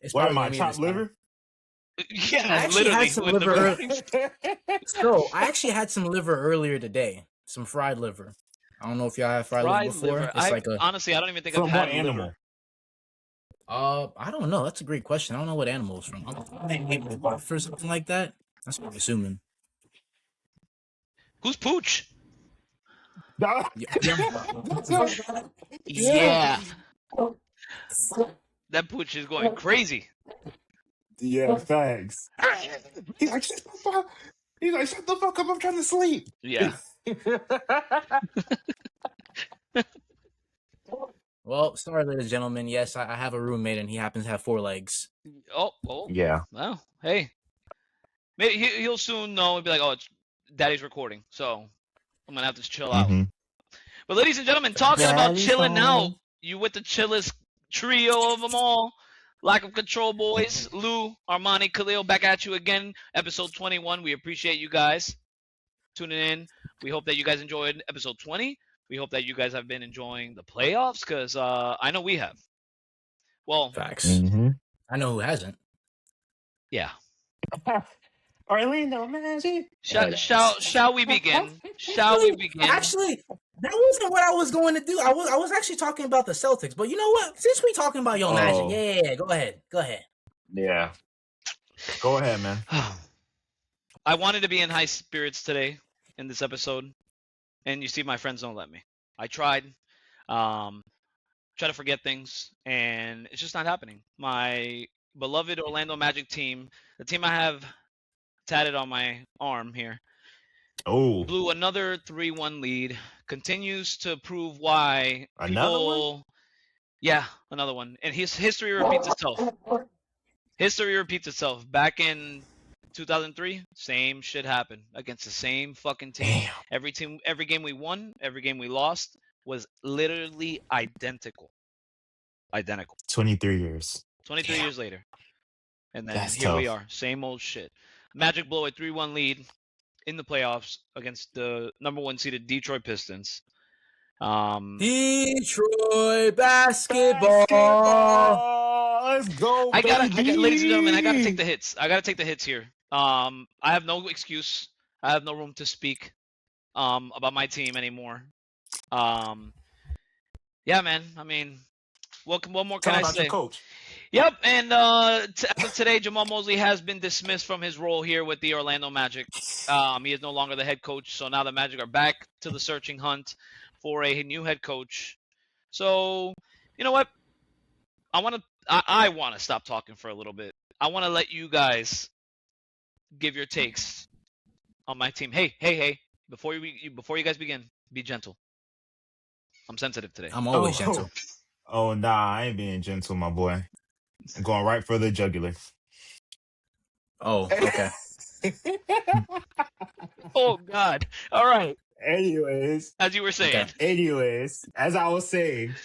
It's What probably am I, gonna be chopped liver? Yeah, I actually literally. had some with the liver. ribs. So I actually had some liver earlier today. Some fried liver. I don't know if y'all had fried liver Fried before. liver. It's like a Honestly, I don't even think From I've what had animal? liver. I don't know. That's a great question. I don't know what animal it's from. Maybe wolf or something like that. That's what I'm assuming. Who's Pooch? Yeah. Yeah. That Pooch is going crazy. Yeah, thanks. He's like, shut the fuck. He's like, shut the fuck up. I'm trying to sleep. Yeah. Well, sorry, ladies and gentlemen. Yes, I have a roommate, and he happens to have 4 legs. Oh. Yeah. Well, hey. Maybe he'll soon know and be like, oh, it's daddy's recording. So I'm going to have to chill out. Mm-hmm. But ladies and gentlemen, talking about Daddy's chilling out, home. you with the chillest trio of them all. Lack of Control boys, Lou, Armani, Khalil, back at you again. Episode 21. We appreciate you guys tuning in. We hope that you guys enjoyed episode 20. We hope that you guys have been enjoying the playoffs because I know we have. Well, Facts. Mm-hmm. I know who hasn't. yeah. Orlando Magic. Shall we begin? Shall we begin? Actually, that wasn't what I was going to do. I was actually talking about the Celtics, but you know what? Since we talking about your Magic, yeah, go ahead. Yeah. Go ahead, man. I wanted to be in high spirits today in this episode, and you see, my friends don't let me. I tried, try to forget things, and it's just not happening. My beloved Orlando Magic team, the team I have tatted on my arm here, Oh, blew another 3-1 lead. Continues to prove why another one? people. Yeah, another one. And history repeats itself. History repeats itself. Back in 2003, same shit happened against the same fucking team. Damn. Every game we won, every game we lost was literally identical. 23 years. 23 Damn. years later. And then That's here we tough. are, same old shit. Magic blow a 3-1 lead in the playoffs against the number 1 seeded Detroit Pistons. Detroit basketball. Let's go, I got, ladies and gentlemen, I gotta take baby. the hits. I gotta take the hits here. I have no excuse. I have no room to speak about my team anymore. Yeah, man. I mean, what more Tell can I about say? your coach. Yep, and as of today, Jamal Mosley has been dismissed from his role here with the Orlando Magic. He is no longer the head coach, so now the Magic are back to the searching hunt for a new head coach. So, you know what? I want to stop talking for a little bit. I want to let you guys give your takes on my team. Hey! Before you guys begin, be gentle. I'm sensitive today. I'm always gentle. Oh, nah, I ain't being gentle, my boy. I'm going right for the jugular. Oh, okay. Oh God! All right. Anyways, As you were saying. Okay. As I was saying,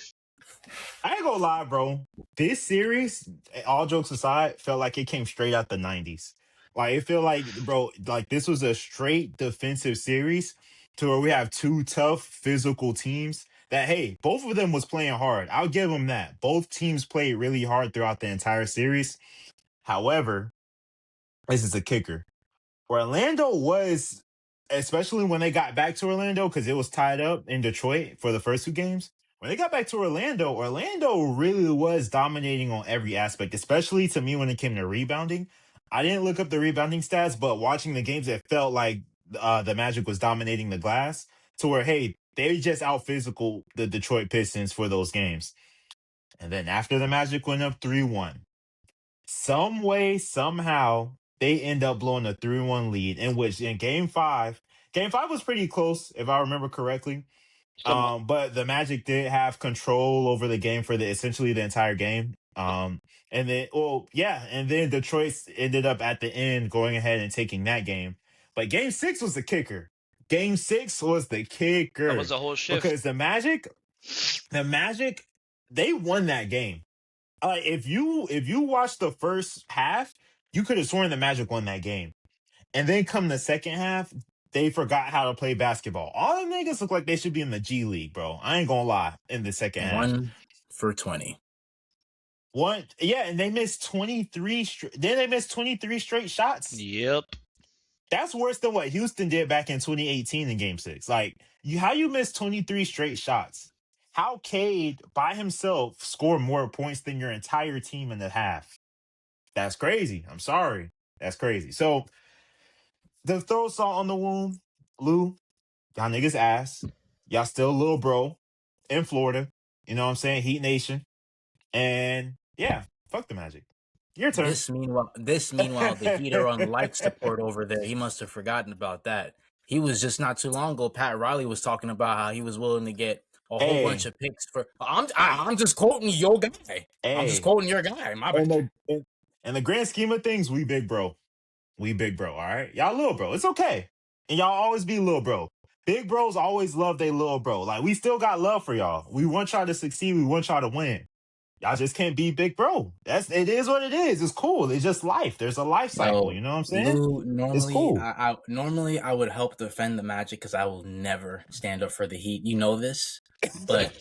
I ain't gonna lie, bro. This series, all jokes aside, felt like it came straight out the 90s. Like, it felt like, bro, like this was a straight defensive series to where we have 2 tough physical teams that, hey, both of them was playing hard. I'll give them that. Both teams played really hard throughout the entire series. However, this is a kicker. Orlando was, especially when they got back to Orlando, because it was tied up in Detroit for the first 2 games. When they got back to Orlando, Orlando really was dominating on every aspect, especially to me when it came to rebounding. I didn't look up the rebounding stats, but watching the games, it felt like the Magic was dominating the glass to where, hey, they just out physical the Detroit Pistons for those games. And then after the Magic went up 3-1, some way, somehow, they end up blowing a 3-1 lead, in which in game five was pretty close, if I remember correctly. Somewhat. But the Magic did have control over the game for essentially the entire game. And then, well, yeah, and then Detroit ended up at the end going ahead and taking that game. But game 6 was the kicker. Game 6 was the kicker. That was a whole shift. Because the Magic, they won that game. If you watch the first half, you could have sworn the Magic won that game. And then come the second half, they forgot how to play basketball. All the niggas look like they should be in the G League, bro. I ain't gonna lie. In the second half, 1 for 20. and they missed 23 then they missed 23 straight shots. Yep. That's worse than what Houston did back in 2018 in game 6. Like, how you miss 23 straight shots? How Cade by himself scored more points than your entire team in the half? That's crazy. I'm sorry. That's crazy. So, the throw salt on the wound, Lou, y'all niggas ass. Y'all still a little bro in Florida. You know what I'm saying? Heat Nation. And yeah, fuck the Magic. Your turn. This meanwhile, the Heat are on life support over there. He must have forgotten about that. He was just not too long ago. Pat Riley was talking about how he was willing to get a whole bunch Hey, of picks for. I'm just quoting your guy. I'm just hey. quoting your guy. My In bad. the grand scheme of things, we big bro. We big bro, all right? Y'all little bro. It's okay. And y'all always be little bro. Big bros always love they little bro. Like, we still got love for y'all. We want y'all to succeed. We want y'all to win. Y'all just can't be big bro. It is what it is. It's cool. It's just life. There's a life cycle. Yo, You know what I'm saying? Lou, It's normally cool. I would help defend the Magic because I will never stand up for the Heat. You know this, but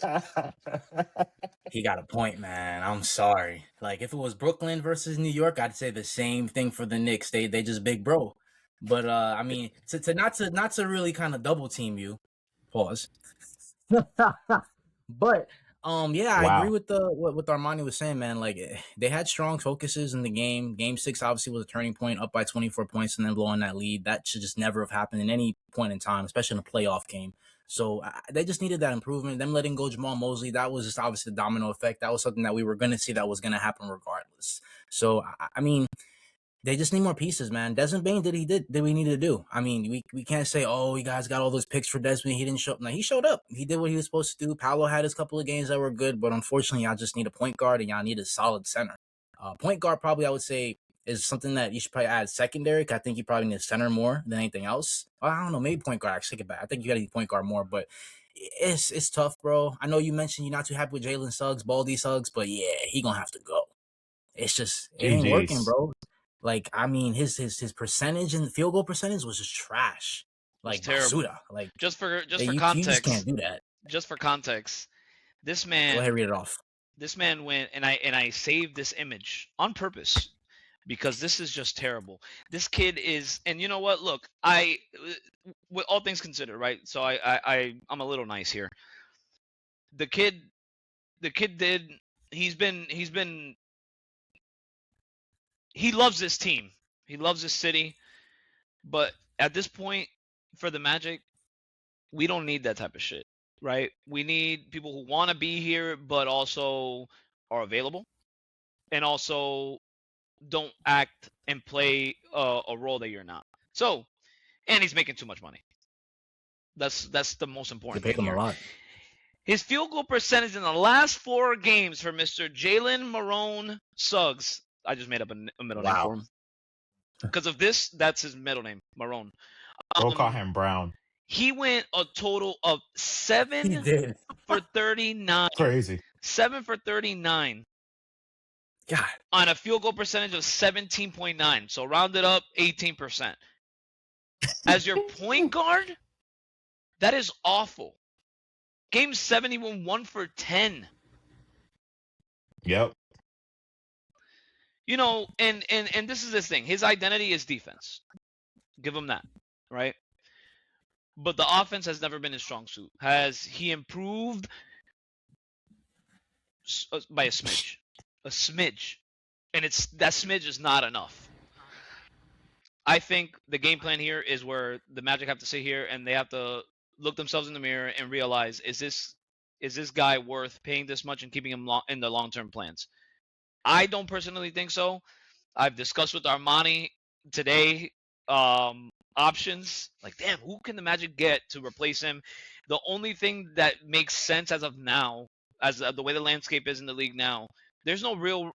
he got a point, man. I'm sorry. Like if it was Brooklyn versus New York, I'd say the same thing for the Knicks. They just big bro. But I mean, to not to really kind of double team you. Pause. But yeah, I agree Wow. with what Armani was saying, man. Like they had strong focuses in the game. Game 6 obviously was a turning point, up by 24 points and then blowing that lead. That should just never have happened in any point in time, especially in a playoff game. So they just needed that improvement. Them letting go Jamal Mosley, that was just obviously the domino effect. That was something that we were going to see that was going to happen regardless. So I mean, they just need more pieces, man. Desmond Bain did we need to do. I mean, we can't say, oh, you guys got all those picks for Desmond. He didn't show up. No, he showed up. He did what he was supposed to do. Paolo had his couple of games that were good, but unfortunately, y'all just need a point guard and y'all need a solid center. Point guard probably I would say is something that you should probably add secondary. I think you probably need a center more than anything else. I don't know, maybe point guard. Actually, take it back. I think you got to need point guard more, but it's tough, bro. I know you mentioned you're not too happy with Jalen Suggs, Baldy Suggs, but yeah, he gonna have to go. It's just it ain't working, GG's. bro. Like I mean, his percentage and field goal percentage was just trash, It was like terrible. basura. Like Just for you just can't context, do that. just for context, this Go ahead, man read it off. this man went, and I saved this image on purpose because this is just terrible. This kid is, and you know what? Look, with all things considered, right? So I'm a little nice here. The kid, the kid did. He's been. He loves this team. He loves this city. But at this point, for the Magic, we don't need that type of shit, right? We need people who want to be here, but also are available, and also don't act and play a role that you're not. So, and he's making too much money. That's the most They important paid thing him a here. lot. His field goal percentage in the last 4 games for Mr. Jalen Marone Suggs. I just made up a middle name for Wow. him because of this. That's his middle name, Marone. Bro, call Um, him Brown. he went a total of He 7 did. for 39. Crazy. 7 for 39 God, on a field goal percentage of 17.9. So rounded up 18%. As your point guard, that is awful. Game 7, he went 1 for 10. Yep. You know, and this is this thing. His identity is defense. Give him that, right? But the offense has never been his strong suit. Has he improved by a smidge? A smidge. And it's that smidge is not enough. I think the game plan here is where the Magic have to sit here and they have to look themselves in the mirror and realize, is this guy worth paying this much and keeping him in the long-term plans? I don't personally think so. I've discussed with Armani today options. Like, damn, who can the Magic get to replace him? The only thing that makes sense as of now, as the way the landscape is in the league now, there's no real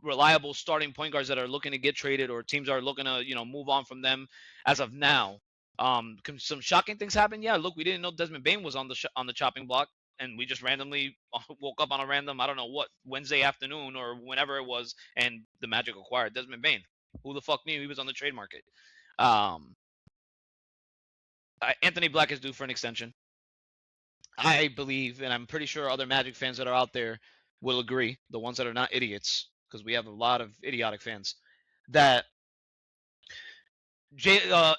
reliable starting point guards that are looking to get traded or teams are looking to move on from them as of now. Can some shocking things happen? Yeah, look, we didn't know Desmond Bain was on the chopping block, and we just randomly woke up on a random, I don't know what, Wednesday afternoon or whenever it was, and the Magic acquired Desmond Bain. Who the fuck knew he was on the trade market? Um, Anthony Black is due for an extension. I believe, and I'm pretty sure other Magic fans that are out there will agree, the ones that are not idiots, because we have a lot of idiotic fans, that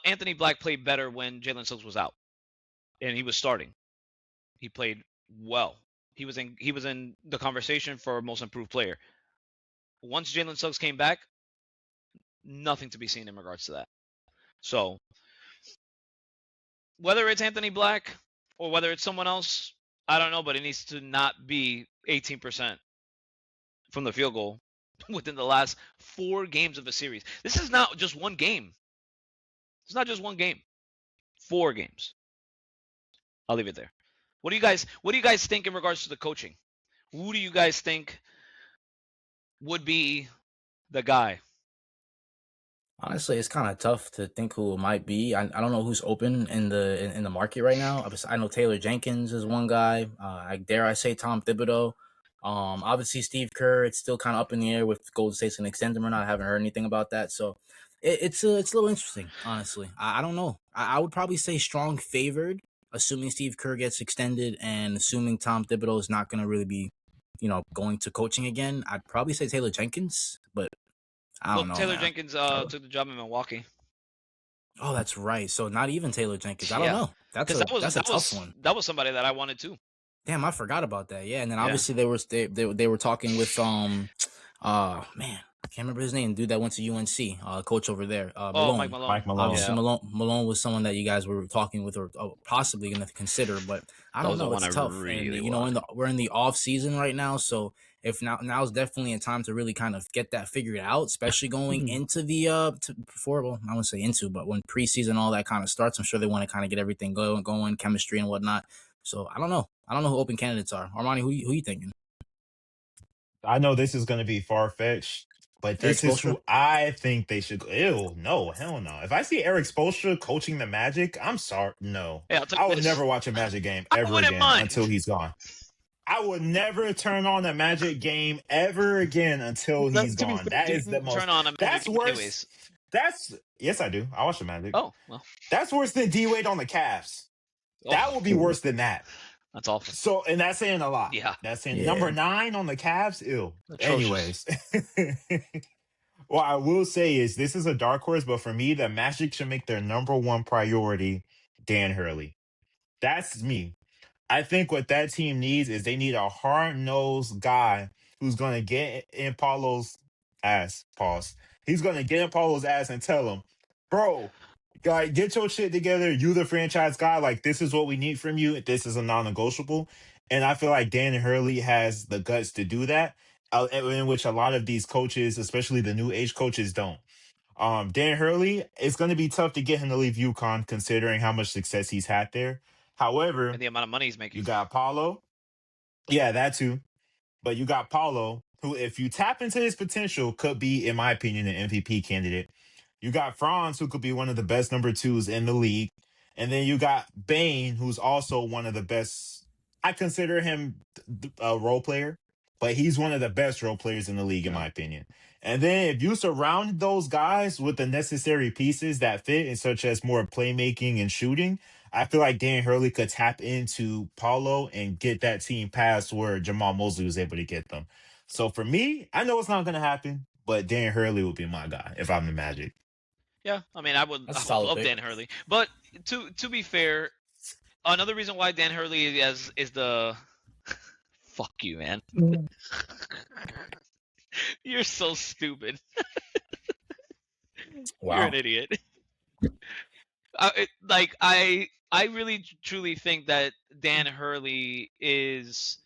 Anthony Black played better when Jalen Suggs was out and he was starting. He played well. He was in the conversation for most improved player. Once Jalen Suggs came back, nothing to be seen in regards to that. So whether it's Anthony Black or whether it's someone else, I don't know, but it needs to not be 18% from the field goal within the last 4 games of a series. This is not just one game. It's not just one game. 4 games. I'll leave it there. What do you guys think in regards to the coaching? Who do you guys think would be the guy? Honestly, it's kind of tough to think who it might be. I don't know who's open in the market right now. I know Taylor Jenkins is one guy. I say Tom Thibodeau. Obviously Steve Kerr. It's still kind of up in the air with Golden State's gonna extend him or not. I haven't heard anything about that. So it's a little interesting, honestly. I don't know. I would probably say strong favored, assuming Steve Kerr gets extended and assuming Tom Thibodeau is not gonna really be, going to coaching again. I'd probably say Taylor Jenkins, but I Well, don't know, Taylor man. Jenkins took the job in Milwaukee. Oh, that's right. So not even Taylor Jenkins. I don't Yeah, know. That's because a that's a tough one. that was somebody that I wanted too. Damn, I forgot about that. Yeah, and then Yeah. obviously they were talking with man, I can't remember his name. Dude that went to UNC, coach over there, Oh, Mike Malone. Malone. Mike Malone. Obviously, Yeah, Malone was someone that you guys were talking with or possibly going to consider, but I that don't was the know. one It's I tough, and really wanted. we're in the off season right now, so if now's definitely a time to really kind of get that figured out, especially going into the before, well, I wouldn't say into, but when preseason all that kind of starts, I'm sure they want to kind of get everything going, chemistry and whatnot. So I don't know. I don't know who open candidates are. Armani, who you thinking? I know this is going to be far fetched, but Eric this is Spoelstra? who I think they should go. Ew, no, hell no. If I see Eric Spoelstra coaching the Magic, I'm sorry. No, Hey, I'll tell I you will this. never watch a Magic game I ever wouldn't again until mind. he's gone. I would never turn on a Magic game ever again until he's To be gone. fair, That do is the you turn most. on a Magic That's game worse. anyways? That's yes, I do. I watch the Magic. Oh well. That's worse than D Wade on the Cavs. That Oh, would be worse than that. that's awful. So, and that's saying a lot. Yeah, That's saying Yeah. number 9 on the Cavs. Ew. atrocious. Anyways, what I will say is this is a dark horse, but for me, the Magic should make their number one priority Dan Hurley. That's me. I think what that team needs is they need a hard nosed guy who's going to get in Paulo's ass. Pause. He's going to get in Paulo's ass and tell him, bro, like, get your shit together. You the franchise guy. Like, this is what we need from you. This is a non negotiable. And I feel like Dan Hurley has the guts to do that, in which a lot of these coaches, especially the new age coaches, don't. Dan Hurley, it's going to be tough to get him to leave UConn considering how much success he's had there. However, And the amount of money he's making. you got Paulo. Yeah, that too. But you got Paulo, who, if you tap into his potential, could be, in my opinion, an MVP candidate. You got Franz, who could be one of the best number twos in the league. And then you got Bain, who's also one of the best. I consider him a role player, but he's one of the best role players in the league, in Yeah. my opinion. And then if you surround those guys with the necessary pieces that fit, and such as more playmaking and shooting, I feel like Dan Hurley could tap into Paulo and get that team past where Jamal Mosley was able to get them. So for me, I know it's not going to happen, but Dan Hurley would be my guy if I'm the Magic. Yeah, I mean, That's I a would solid love pick. Dan Hurley, but to be fair, another reason why Dan Hurley is the fuck you, man. You're so stupid. You're an Wow. idiot. I really truly think that Dan Hurley is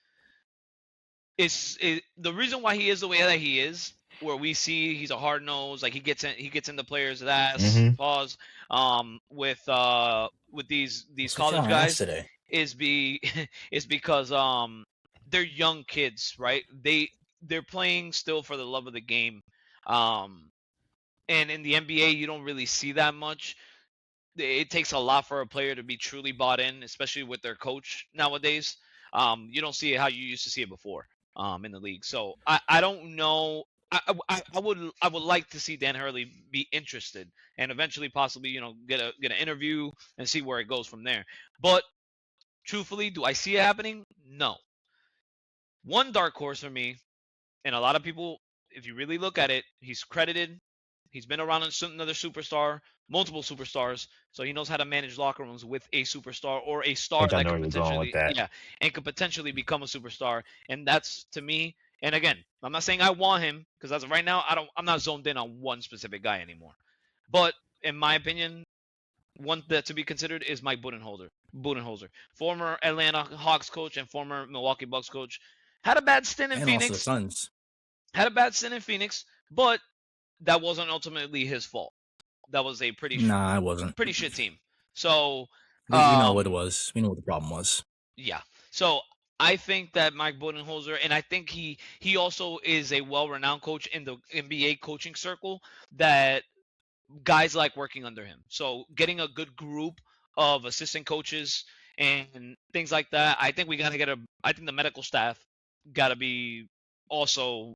the reason why he is the way that he is. Where we see he's a hard nose, like he gets in the players' ass. Hmm. Pause. With these What's with you college on ass guys today? is be is because they're young kids, right? They're playing still for the love of the game. Um, and in the NBA, you don't really see that much. It takes a lot for a player to be truly bought in, especially with their coach nowadays. You don't see it how you used to see it before in the league. So I don't know. I would like to see Dan Hurley be interested and eventually possibly get an interview and see where it goes from there. But truthfully, do I see it happening? No. One dark horse for me, and a lot of people, if you really look at it, he's credited. He's been around another superstar, multiple superstars, so he knows how to manage locker rooms with a superstar or a I star think I that know could where you're going with potentially, that. yeah, and could potentially become a superstar. And that's to me. And again, I'm not saying I want him because as of right now, I'm not zoned in on one specific guy anymore. But in my opinion, one that to be considered is Mike Budenholzer. Budenholzer, former Atlanta Hawks coach and former Milwaukee Bucks coach, had a bad stint in And also the Phoenix. Suns. Had a bad stint in Phoenix, but that wasn't ultimately his fault. That was a Nah, it wasn't. pretty shit team. So, We know what it was. We know what the problem was. yeah. So I think that Mike Budenholzer, and I think he also is a well-renowned coach in the NBA coaching circle that guys like working under him. So getting a good group of assistant coaches and things like that. I think we gotta get a. I think the medical staff gotta be also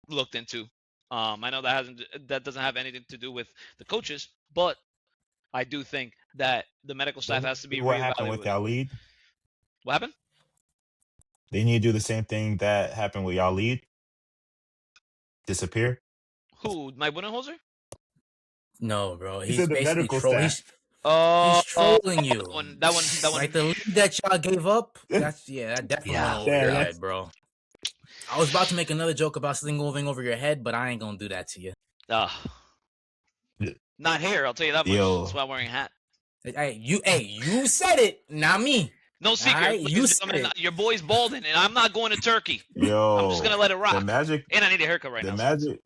looked into. I know that doesn't have anything to do with the coaches, but I do think that the medical staff Didn't has to you be do what happened with reevaluated. y'all lead? What happened? Didn't you do the same thing that happened with y'all lead? Disappear? Who? My Budenholzer? No, bro. You He's said the basically medical troll. staff. Oh, He's trolling you. that Like one. the lead that y'all gave up. That's that definitely went Yeah. over Damn, your that's head, bro. I was about to make another joke about something going over your head, but I ain't gonna do that to you. Uh, not hair. I'll tell you that much. That's yo, why I'm wearing a hat. You said it, not me. No All secret, right, ladies you and said gentlemen. it. Your boy's balding, and I'm not going to Turkey. I'm just gonna yo, let it the rock. magic, And I need a haircut right the now. So magic.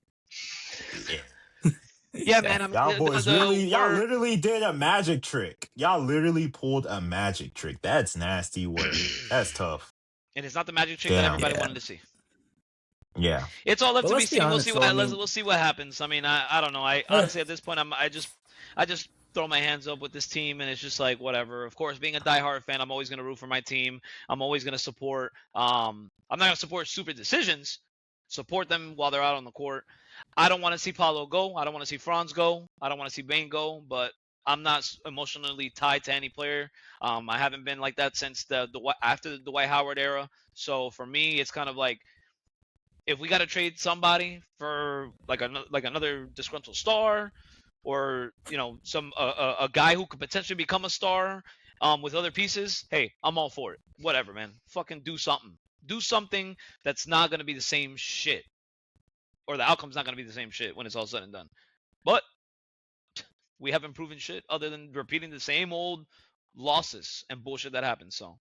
Yeah. yeah, Yeah. man. I'm Y'all boys really, y'all we're literally did a magic trick. Y'all literally pulled a magic trick. That's nasty work. That's tough. and it's not the magic trick that Damn. everybody Yeah. wanted to see. Yeah. It's all left But to be let's be seen. We'll see honest, though. I what mean, we'll see what happens. I mean, I don't know. I honestly at this point I just throw my hands up with this team and it's just like whatever. Of course, being a diehard fan, I'm always gonna root for my team. I'm always gonna support. I'm not gonna support stupid decisions. Support them while they're out on the court. I don't want to see Paulo go. I don't want to see Franz go. I don't want to see Bane go. But I'm not emotionally tied to any player. I haven't been like that since the after the Dwight Howard era. So for me, it's kind of like if we got to trade somebody for like another disgruntled star, or some a guy who could potentially become a star, with other pieces, hey, I'm all for it. Whatever, man. Fucking do something. Do something that's not gonna be the same shit, or the outcome's not gonna be the same shit when it's all said and done. But we haven't proven shit other than repeating the same old losses and bullshit that happens. So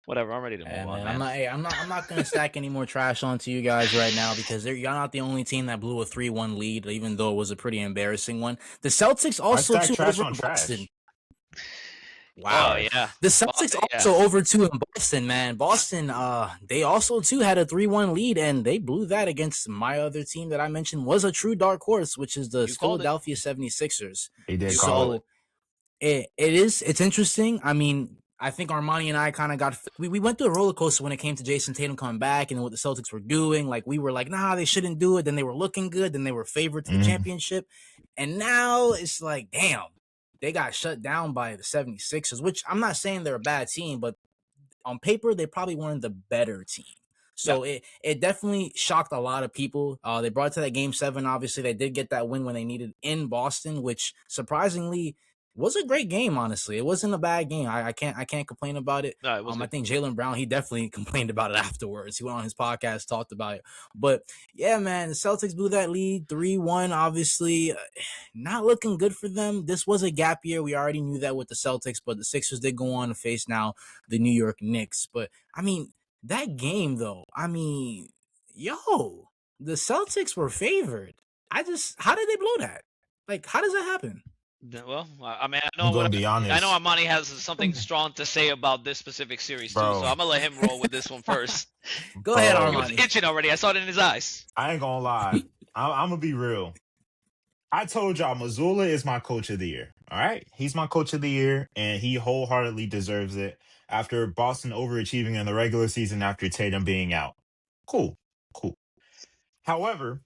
whatever. I'm ready to move yeah, on, man. man. I'm not gonna stack any more trash onto you guys right now because you're not the only team that blew a 3-1 lead, even though it was a pretty embarrassing one. The Celtics I also stack too trash over on in Boston. trash. Oh Wow. yeah. The Well, Celtics yeah. also over two in Boston, man. Boston, they also too had a 3-1 lead, and they blew that against my other team that I mentioned was a true dark horse, which is the You called it. Philadelphia 76ers. He did You call called it. it. So it's interesting. I mean, I think Armani and I kind of we went through a roller coaster when it came to Jason Tatum coming back and what the Celtics were doing. Like we were like, nah, they shouldn't do it. Then they were looking good. Then they were favored to the Mm. championship. And now it's like, damn, they got shut down by the 76ers, which I'm not saying they're a bad team, but on paper, they probably weren't the better team. Yeah. So it definitely shocked a lot of people. They brought it to that game 7. Obviously, they did get that win when they needed in Boston, which surprisingly was a great game. Honestly, it wasn't a bad game. I can't complain about it. No, it was I good. think Jaylen Brown, he definitely complained about it afterwards. He went on his podcast, talked about it. But yeah, man, the Celtics blew that lead 3-1. Obviously, not looking good for them. This was a gap year. We already knew that with the Celtics, but the Sixers did go on to face now the New York Knicks. But I mean, that game though, I mean, yo, the Celtics were favored. How did they blow that? Like, how does that happen? Well, I mean, I'm gonna be I know honest, Armani has something strong to say about this specific series too, so bro. I'm gonna let him roll with this one first. Go ahead, He Bro, was Armani. itching already. I saw it in his eyes. I ain't gonna lie. I'm gonna be real. I told y'all Missoula is my coach of the year. All right. He's my coach of the year, and he wholeheartedly deserves it after Boston overachieving in the regular season after Tatum being out. Cool. Cool. However,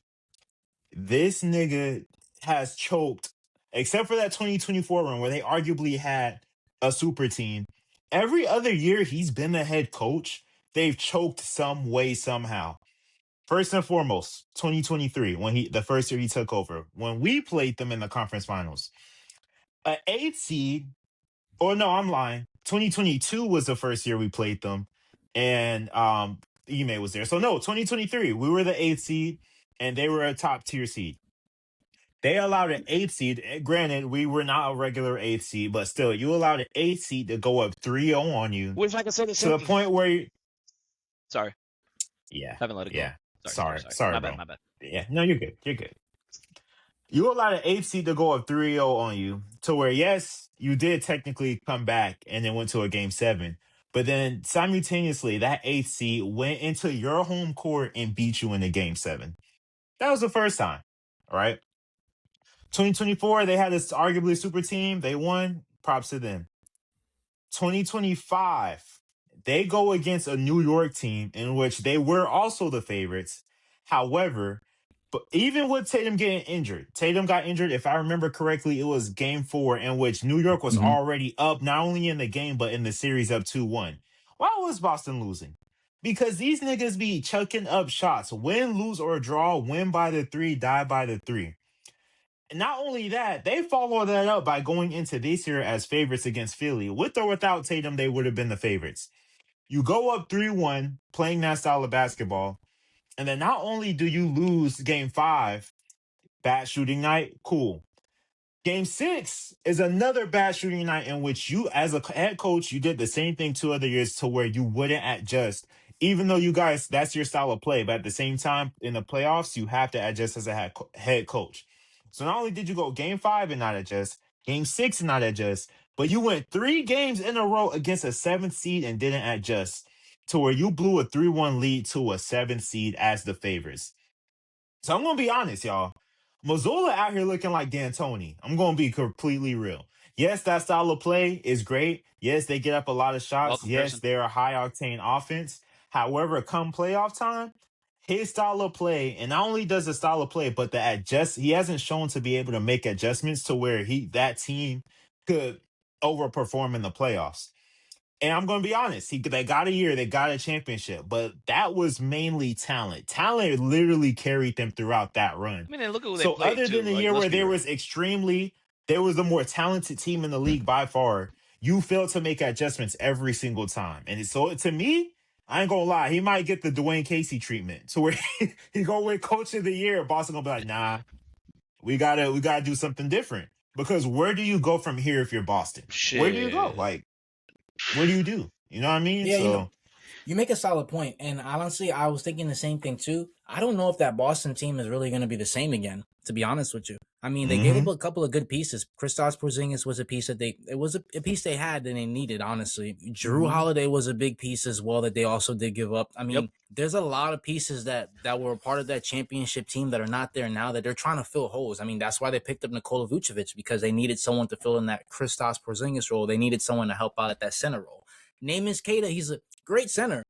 this nigga has choked, except for that 2024 run where they arguably had a super team. Every other year he's been the head coach, they've choked some way, somehow. First and foremost, 2023, the first year he took over, when we played them in the conference finals, an 8th seed, or no, I'm lying. 2022 was the first year we played them, and Ime was there. So no, 2023, we were the 8th seed, and they were a top tier seed. They allowed an 8th seed. Granted, we were not a regular 8th seed, but still, you allowed an 8th seed to go up 3-0 on you Which I can say the to the same. point where Sorry, yeah, haven't let it go. yeah. Sorry. Sorry, My bad, bro. my bad. Yeah, no, you're good. You're good. You allowed an 8th seed to go up 3-0 on you to where, yes, you did technically come back and then went to a game 7. But then simultaneously, that 8th seed went into your home court and beat you in the game 7. That was the first time. All right. 2024, they had this arguably super team. They won. Props to them. 2025, they go against a New York team in which they were also the favorites. However, but even with Tatum getting injured, Tatum got injured. If I remember correctly, it was game 4 in which New York was Mm-hmm. already up, not only in the game, but in the series up 2-1. Why was Boston losing? Because these niggas be chucking up shots. Win, lose, or draw, win by the 3, die by the 3. And not only that, they followed that up by going into this year as favorites against Philly. With or without Tatum, they would have been the favorites. You go up 3-1 playing that style of basketball. And then not only do you lose game 5, bad shooting night, cool. Game 6 is another bad shooting night in which you, as a head coach, you did the same thing 2 other years to where you wouldn't adjust, even though you guys, that's your style of play. But at the same time, in the playoffs, you have to adjust as a head coach. So not only did you go game 5 and not adjust, game 6 and not adjust, but you went 3 games in a row against a 7th seed and didn't adjust to where you blew a 3-1 lead to a 7th seed as the favorites. So I'm gonna be honest, y'all. Missoula out here looking like D'Antoni. I'm gonna be completely real. Yes, that style of play is great. Yes, they get up a lot of Well, shots. Yes, comparison. they're a high octane offense. However, come playoff time, his style of play, and not only does the style of play, but he hasn't shown to be able to make adjustments to where that team could overperform in the playoffs. And I'm going to be honest, they got a year, they got a championship, but that was mainly talent. Talent literally carried them throughout that run. I mean, and look at who they So played other than too. the Like, year let's where be real. there was the more talented team in the league by far, you failed to make adjustments every single time. And so to me, I ain't gonna lie, he might get the Dwayne Casey treatment to where he go win coach of the year. Boston gonna be like, nah, we gotta do something different. Because where do you go from here if you're Boston? Where do you go? Shit. Like, what do you do? You know what I mean? Yeah, So you make a solid point, and honestly, I was thinking the same thing too. I don't know if that Boston team is really going to be the same again. To be honest with you, I mean, they gave up mhm, a couple of good pieces. Kristaps Porzingis was a piece that it was a piece they had that they needed. Honestly, Drew mhm, Holiday was a big piece as well that they also did give up. I Yep. mean, there's a lot of pieces that were a part of that championship team that are not there now that they're trying to fill holes. I mean, that's why they picked up Nikola Vucevic, because they needed someone to fill in that Kristaps Porzingis role. They needed someone to help out at that center role. Name is Keita. He's a great center,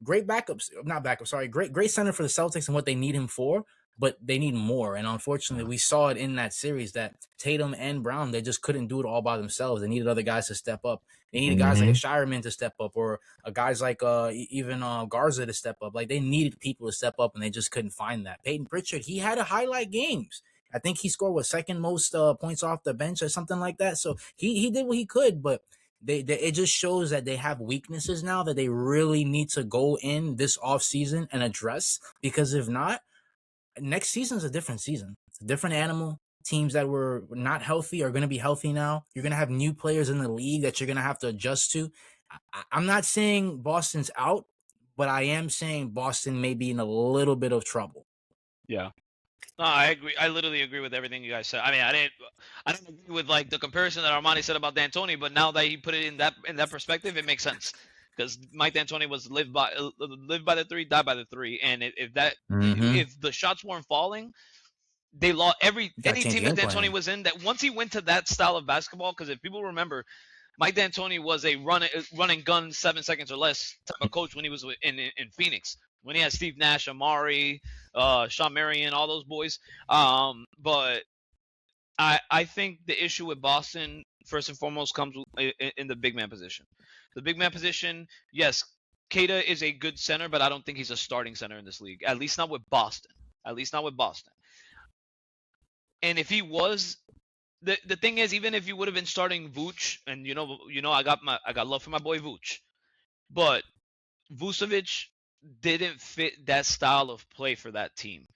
great backups, not backup, sorry, great center for the Celtics and what they need him for, but they need more. And unfortunately, we saw it in that series that Tatum and Brown, they just couldn't do it all by themselves. They needed other guys to step up. They needed guys like a mhm. Shireman to step up, or guys like even Garza to step up. Like, they needed people to step up, and they just couldn't find that. Peyton Pritchard, he had to highlight games. I think he scored second most points off the bench or something like that. So he did what he could, but they it just shows that they have weaknesses now that they really need to go in this off season and address, because if not, next season is a different season. It's a different animal. Teams that were not healthy are going to be healthy now. You're going to have new players in the league that you're going to have to adjust to. I'm not saying Boston's out, but I am saying Boston may be in a little bit of trouble. Yeah. No, I agree. I literally agree with everything you guys said. I mean, I don't agree with like the comparison that Armani said about D'Antoni, but now that he put it in that perspective, it makes sense. Because Mike D'Antoni was live by the 3, die by the 3, and Mm-hmm. if the shots weren't falling, they lost You got to any change team game that D'Antoni plan. was in. That once he went to that style of basketball, because if people remember, Mike D'Antoni was a run and gun 7 seconds or less type of coach when he was in Phoenix, when he had Steve Nash, Amari, Sean Marion, all those boys. But I think the issue with Boston first and foremost comes in the big man position. The big man position, yes, Keita is a good center, but I don't think he's a starting center in this league. At least not with Boston. At least not with Boston. And if he was, the thing is, even if you would have been starting Vooch, and I got love for my boy Vooch, but Vucevic didn't fit that style of play for that team.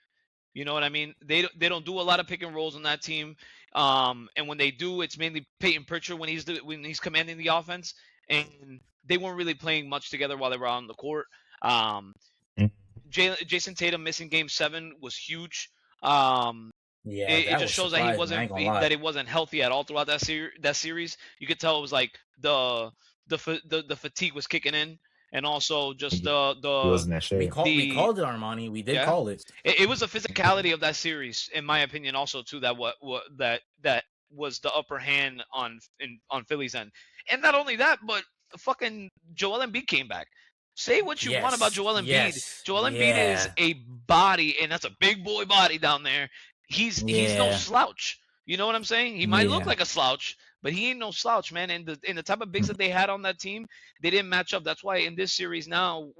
You know what I mean? They don't do a lot of pick and rolls on that team. And when they do, it's mainly Peyton Pritchard when he's commanding the offense, and they weren't really playing much together while they were on the court. Um, Mm. Jason Tatum missing Game 7 was huge. Um, Yeah, it that just was shows that he surprising. I ain't gonna lie. wasn't healthy at all throughout that series. You could tell it was like the fatigue was kicking in, and also just He wasn't that We sure. called it, Armani. We did yeah. call it. It was the physicality of that series, in my opinion, also too, that that was the upper hand on Philly's end. And not only that, but fucking Joel Embiid came back. Say what you want about Yes. Joel Embiid. Yes. Joel Embiid is Yeah. a body, and that's a big boy body down there. He's no Yeah. slouch. You know what I'm saying? He might look Yeah. like a slouch, but he ain't no slouch, man. And the type of bigs that they had on that team, they didn't match up. That's why in this series now,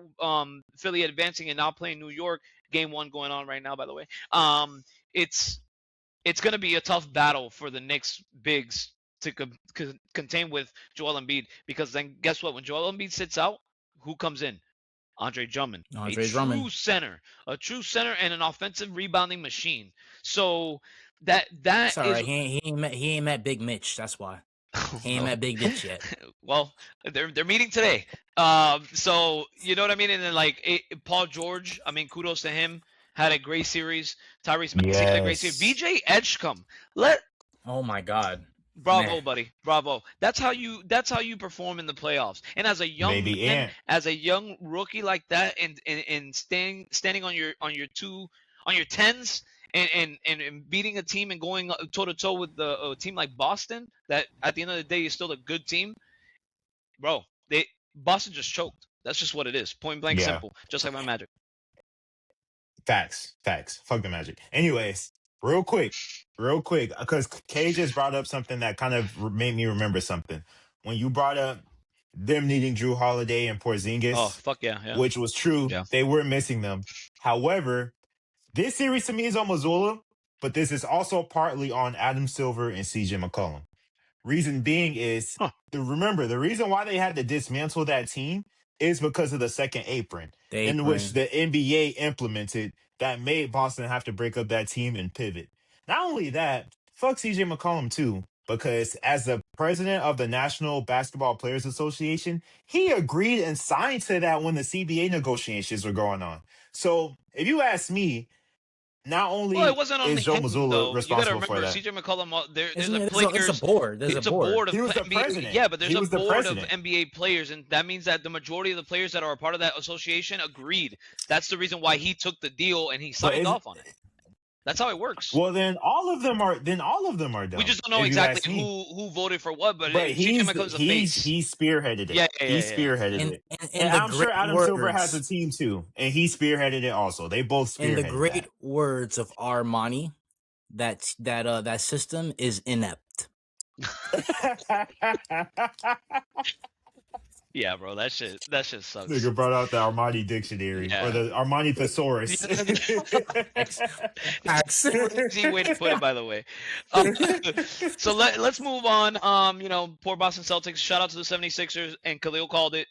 Philly advancing and now playing New York, Game 1 going on right now, by the way. It's going to be a tough battle for the Knicks bigs to contain with Joel Embiid, because then guess what? When Joel Embiid sits out, who comes in? Andre Drummond, Andre Drummond. a true center, and an offensive rebounding machine. So that It's all is right. He ain't met Big Mitch. That's why. He ain't met Big Mitch yet. Well, they're meeting today. So you know what I mean. And then Paul George, I mean, kudos to him. Had a great series. Tyrese Maxey had a great series. Yes. VJ Edgecombe, Oh my God. bravo, Man. buddy, bravo. That's how you perform in the playoffs. And as a young Maybe man, Ant. as a young rookie like that, and standing on your tens, and beating a team and going toe to toe with a team like Boston, that at the end of the day is still a good team, bro. Boston just choked. That's just what it is. Point blank, Yeah. simple. Just like my Magic. Facts. Fuck the Magic. Anyways, real quick, because Kay just brought up something that kind of made me remember something. When you brought up them needing Drew Holiday and Oh, Porzingis, fuck yeah. which was true, Yeah. they were missing them. However, this series to me is on Mazzulla, but this is also partly on Adam Silver and CJ McCollum. Reason being is, Huh. remember, the reason why they had to dismantle that team is because of the second apron, in which the NBA implemented that made Boston have to break up that team and pivot. Not only that, fuck CJ McCollum too, because as the president of the National Basketball Players Association, he agreed and signed to that when the CBA negotiations were going on. So if you ask me, not Well, it only wasn't is only Joe him Mazzulla though. You got to responsible for remember, that, CJ McCollum. There's Isn't a it? It's players. a board. There's It's a a board of he was the NBA. president. Yeah, but there's He a was the board of president. NBA players, and that means that the majority of the players that are a part of that association agreed. That's the reason why he took the deal and he But signed off on it. That's how it works. well, then all of them are dumb. We just don't know if you exactly ask me. who voted for what, but But CJ McCollum's the face. he spearheaded it. Yeah. He spearheaded In, it. in, And in the I'm sure great Adam Silver has a words, team too, and he spearheaded it also. They both in the spearheaded great words of Armani, that system is inept. that. Yeah, bro, that shit sucks. Nigga brought out the Armani dictionary or Yeah. the Armani thesaurus. Easy way to put it, by the way. So let's move on. Poor Boston Celtics. Shout out to the 76ers, and Khalil called it.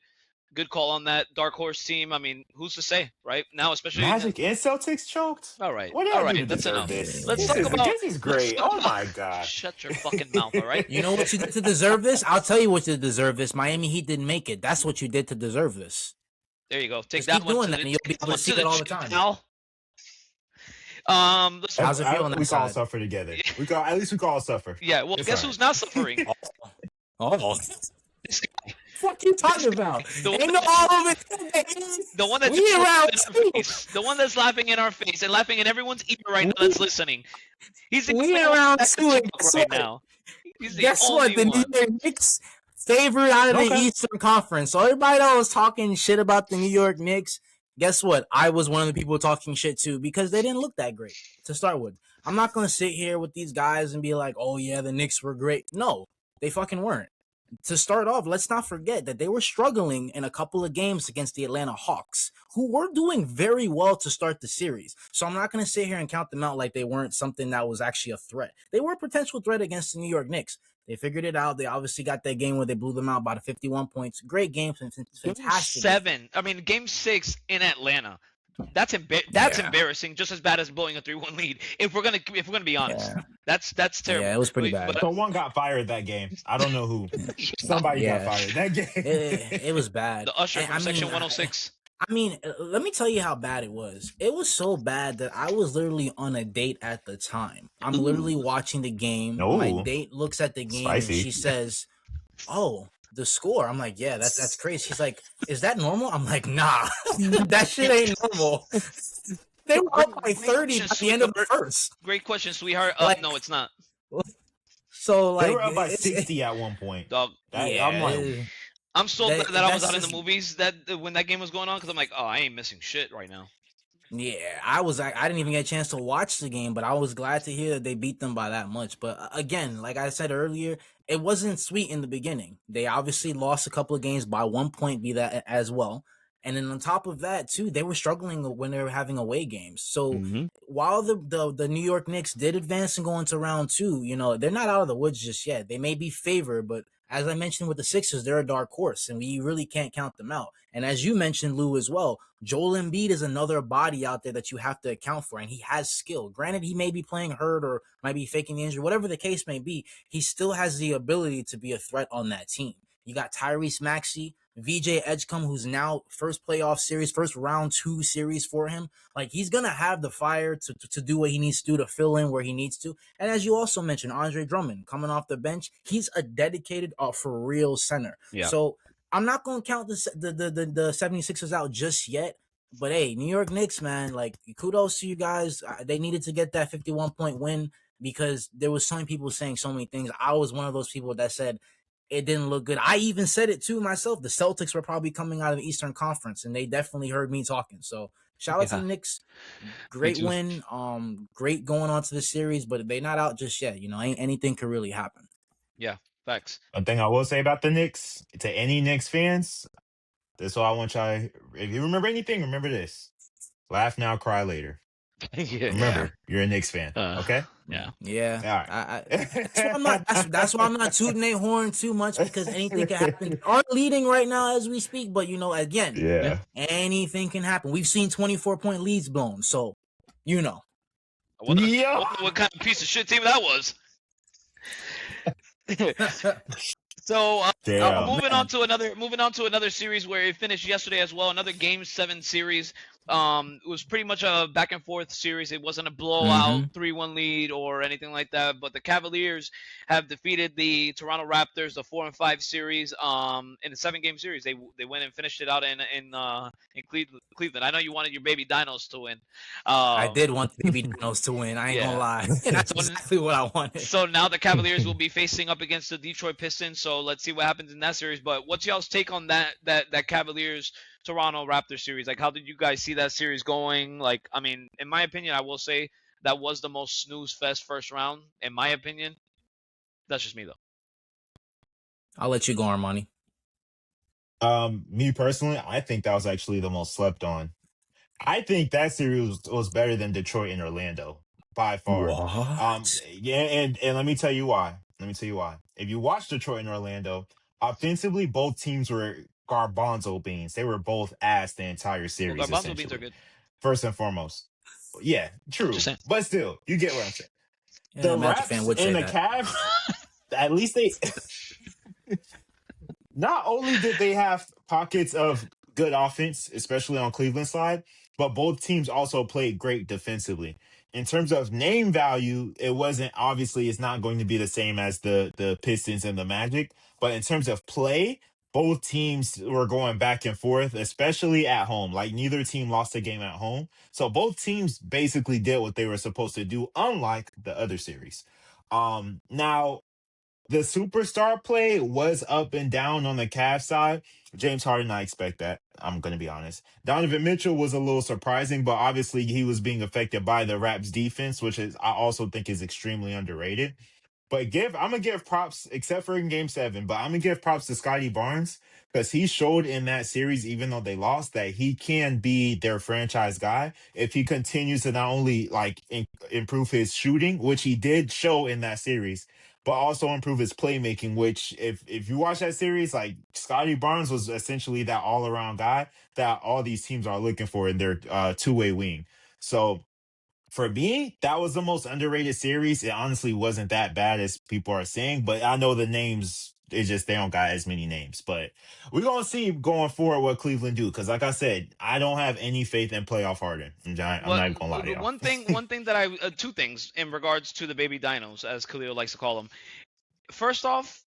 Good call on that dark horse team. I mean, who's to say, right? Now, especially Magic and Celtics choked. All right. What did All I do right. to That's deserve enough. this? Let's talk about This is great. Oh my god. Shut your fucking mouth, all right? You know what you did to deserve this? I'll tell you what you deserve this. Miami Heat didn't make it. That's what you did to deserve this. There you go. Take Just that keep one doing to that, the, and you'll be take able that to see one it all the chin, time. pal. How's it feel on that we can all side? suffer together. At least we can all suffer. Yeah, well, It's guess all who's not suffering? Oh, This guy. what you talking about? The Ain't one no that- all of it. The one that's We around laughing in too. our face. The one that's laughing in our face and laughing in everyone's ear right now that's listening. He's the We only one around that can too, and talk guess right what? now. He's the Guess only what? The New one. York Knicks favorite out of the Okay. Eastern Conference. So everybody that was talking shit about the New York Knicks, guess what? I was one of the people talking shit too because they didn't look that great to start with. I'm not gonna sit here with these guys and be like, "Oh yeah, the Knicks were great." No, they fucking weren't. to start off, let's not forget that they were struggling in a couple of games against the Atlanta Hawks, who were doing very well to start the series. So I'm not going to sit here and count them out like they weren't something that was actually a threat. They were a potential threat against the New York Knicks. They figured it out. They obviously got that game where they blew them out by 51 points. Great game, Game fantastic game. 7. I mean, game 6 in Atlanta. That's Yeah. embarrassing, just as bad as blowing a 3-1 lead. If we're gonna be honest, Yeah. that's terrible. Yeah, it was pretty bad. But Someone got fired that game. I don't know who. Somebody got Yeah. fired that game. It was bad. the usher And, from Section 106. I mean, let me tell you how bad it was. It was so bad that I was literally on a date at the time. I'm literally watching the game. My No. date looks at the game and Spicy. she says, "Oh, the score." I'm like, "Yeah, that's crazy." She's like, "Is that normal?" I'm like, "Nah, that shit ain't normal." They were up by 30 at the end of the first. Great question, sweetheart. Like- No, it's not. So They like, were up by 60 at one point. Dog. I'm like, I'm so glad that I was that's out in the just- movies that when that game was going on, because I'm like, oh, I ain't missing shit right now. Yeah, I didn't even get a chance to watch the game, but I was glad to hear that they beat them by that much. But again, like I said earlier, it wasn't sweet in the beginning. They obviously lost a couple of games by 1 point, be that as well. And then on top of that, too, they were struggling when they were having away games. So while the New York Knicks did advance and go into round 2, you know, they're not out of the woods just yet. They may be favored, but as I mentioned with the Sixers, they're a dark horse, and we really can't count them out. And as you mentioned, Lou, as well, Joel Embiid is another body out there that you have to account for, and he has skill. Granted, he may be playing hurt or might be faking the injury, whatever the case may be, he still has the ability to be a threat on that team. You got Tyrese Maxey, VJ Edgecombe, who's now first playoff series, first round 2 series for him. Like, he's going to have the fire to do what he needs to do to fill in where he needs to. And as you also mentioned, Andre Drummond coming off the bench, he's a dedicated, for real center. Yeah. So I'm not going to count the 76ers out just yet. But hey, New York Knicks, man, like, kudos to you guys. They needed to get that 51-point win because there was so many people saying so many things. I was one of those people that said it didn't look good. I even said it too myself. The Celtics were probably coming out of the Eastern Conference, and they definitely heard me talking. So shout out to the Knicks. Great win. Great going on to the series, but they're not out just yet. You know, anything could really happen. Yeah, facts. one thing I will say about the Knicks, to any Knicks fans, this is what I want y'all. If you remember anything, remember this: laugh now, cry later. Yeah. Remember, you're a Knicks fan, okay? Yeah. Yeah. All right. That's why I'm not. That's why I'm not tooting their horn too much because anything can happen. They are leading right now as we speak, but you know, again, Yeah. anything can happen. We've seen 24-point leads blown, so you know. I wonder Yeah. what kind of piece of shit team that was. So Damn. moving on to another series where it finished yesterday as well. Another Game 7 series. It was pretty much a back and forth series. It wasn't a blowout 3-1 lead or anything like that. But the Cavaliers have defeated the Toronto Raptors, the 4-5 series. In the 7-game series, they went and finished it out in Cleveland. I know you wanted your baby Dinos to win. I did want the baby Dinos to win. I ain't gonna lie. That's exactly what I wanted. So now the Cavaliers will be facing up against the Detroit Pistons. So let's see what happens in that series. But what's y'all's take on that Cavaliers Toronto Raptors series? Like, how did you guys see that series going? Like, I mean, in my opinion, I will say that was the most snooze fest first round. In my opinion, that's just me though. I'll let you go, Armani. Me personally, I think that was actually the most slept on. I think that series was better than Detroit and Orlando by far. What? Yeah, and let me tell you why. If you watch Detroit and Orlando, offensively, both teams were garbanzo beans. They were both ass the entire series. Well, garbanzo beans are good. First and foremost. Yeah, true. But still, you get what I'm saying. Yeah, The Magic fan would Raps and say the that. Cavs, at least they not only did they have pockets of good offense, especially on Cleveland's side, but both teams also played great defensively. In terms of name value, it wasn't obviously it's not going to be the same as the Pistons and the Magic, but in terms of play, both teams were going back and forth, especially at home. Like neither team lost a game at home. So both teams basically did what they were supposed to do, unlike the other series. Now the superstar play was up and down on the Cavs side. James Harden, I expect that. I'm going to be honest. Donovan Mitchell was a little surprising, but obviously he was being affected by the Raps defense, which is I also think is extremely underrated. But I'm gonna give props, except for in Game 7. But I'm gonna give props to Scotty Barnes because he showed in that series, even though they lost, that he can be their franchise guy if he continues to not only like improve his shooting, which he did show in that series, but also improve his playmaking. Which, if you watch that series, like Scotty Barnes was essentially that all around guy that all these teams are looking for in their two-way wing. So for me, that was the most underrated series. It honestly wasn't that bad as people are saying, but I know the names. It's just they don't got as many names. But we're gonna see going forward what Cleveland do. Because like I said, I don't have any faith in playoff Harden. I'm Well, not gonna lie to y'all. one thing that two things in regards to the baby dinos, as Khalil likes to call them. First off,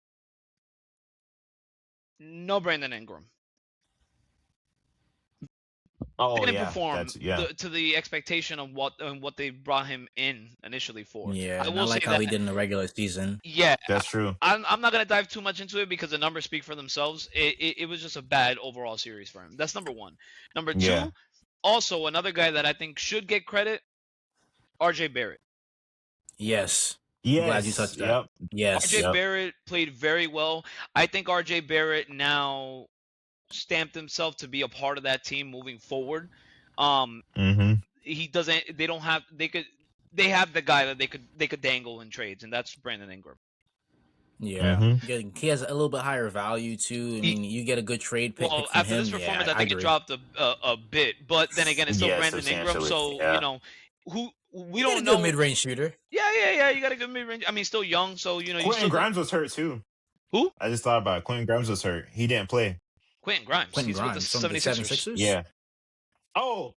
no Brandon Ingram. Oh Didn't yeah, perform that's yeah. to the expectation of what they brought him in initially for. Yeah, I not will say like how that. he did in the regular season. Yeah, That's true. I'm not gonna dive too much into it because the numbers speak for themselves. It was just a bad overall series for him. That's number one. Number Yeah. two, also another guy that I think should get credit, R.J. Barrett. Yes, I'm glad you Yes. touched that. Yep. R.J. Yes, Yep. Barrett played very well. I think R.J. Barrett now stamped himself to be a part of that team moving forward. Um, Mm-hmm. he doesn't. They don't have. They could. They have the guy that they could dangle in trades, and that's Brandon Ingram. yeah. Mm-hmm. He has a little bit higher value too. I mean, you get a good trade pick Well, from after this him. Yeah, performance, I I think it agree. dropped a bit, but then again, it's still Yeah, Brandon Ingram. substantially. So Yeah. who we You get a don't good know. mid range shooter. Yeah. You got a good mid range. I mean, still young, so you Quentin still got Grimes was hurt too. who? I just thought about it. Quentin Grimes was hurt. He didn't play. Quentin Grimes. Quentin He's with the Grimes from the 76ers. 76ers. Yeah. Oh,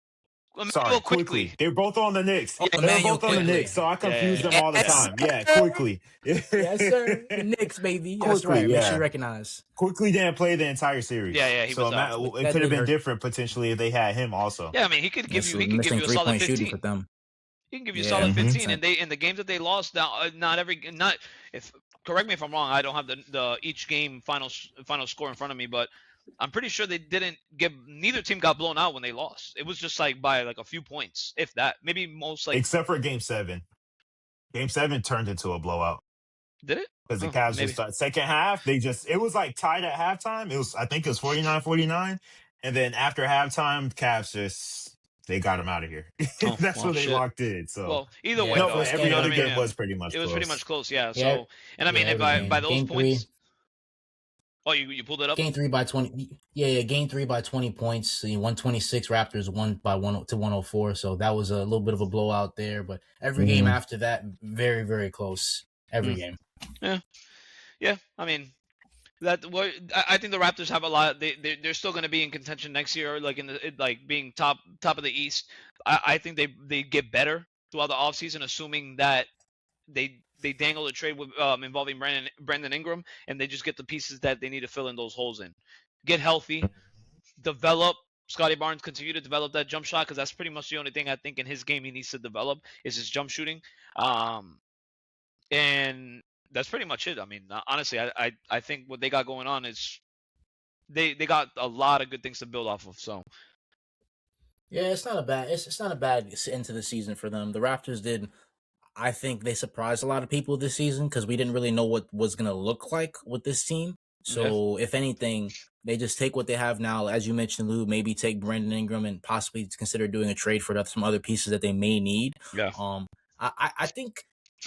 Emmanuel sorry. Quickly. Quickly. They were both on the Knicks. Oh, Yeah, They were Emmanuel both on the yeah, Knicks, quickly. so I confuse them all the Yes, time. Yeah, sir. quickly. Yes, sir. The Knicks, baby. That's Quickly, right. Make sure you yeah. recognize. Quickly didn't play the entire series. yeah. He So was out. it That could have did been hurt. different potentially if they had him also. Yeah, I mean, he could give That's you he could give missing you a solid 3-point shooting for 15. them. He can give you a Yeah, solid Hmm 15, 100%. and they in the games that they lost. Now, not every not if correct me if I'm wrong. I don't have the each game final score in front of me, but I'm pretty sure they didn't get neither team got blown out when they lost. It was just like by like a few points, if that. Maybe most like Except for Game 7. Game 7 turned into a blowout did it? because the Oh, Cavs just maybe. started. Second half, it was like tied at halftime. I think it was 49-49. And then after halftime, Cavs they got him out of here. Oh That's well, when they shit. locked in. So, Well, either Yeah, way the no, though, but first you every know game. what I other mean? game Yeah, was pretty much it was pretty close. much close. Yeah. Yeah, So, and I yeah, mean, if every by game. those Game three. points, oh, you pulled it up. Game 3 by 20. Yeah, game 3 by 20 points. 126 Raptors won by 104. So that was a little bit of a blowout there. But every game Hmm after that, very, very close. Every Hmm. game. Yeah, yeah. I mean, that what I think the Raptors have a lot. They're still going to be in contention next year, like like being top of the East. I think they get better throughout the offseason, assuming that they dangle a trade with involving Brandon Ingram, and they just get the pieces that they need to fill in those holes in. Get healthy, develop. Scotty Barnes continue to develop that jump shot because that's pretty much the only thing I think in his game he needs to develop is his jump shooting. Um, and that's pretty much it. I mean, honestly, I think what they got going on is they got a lot of good things to build off of. So Yeah, it's not a bad end to the season for them. The Raptors did. I think they surprised a lot of people this season because we didn't really know what was gonna look like with this team. yeah, So if anything, they just take what they have now, as you mentioned, Lou. Maybe take Brandon Ingram and possibly consider doing a trade for some other pieces that they may need. yeah. I think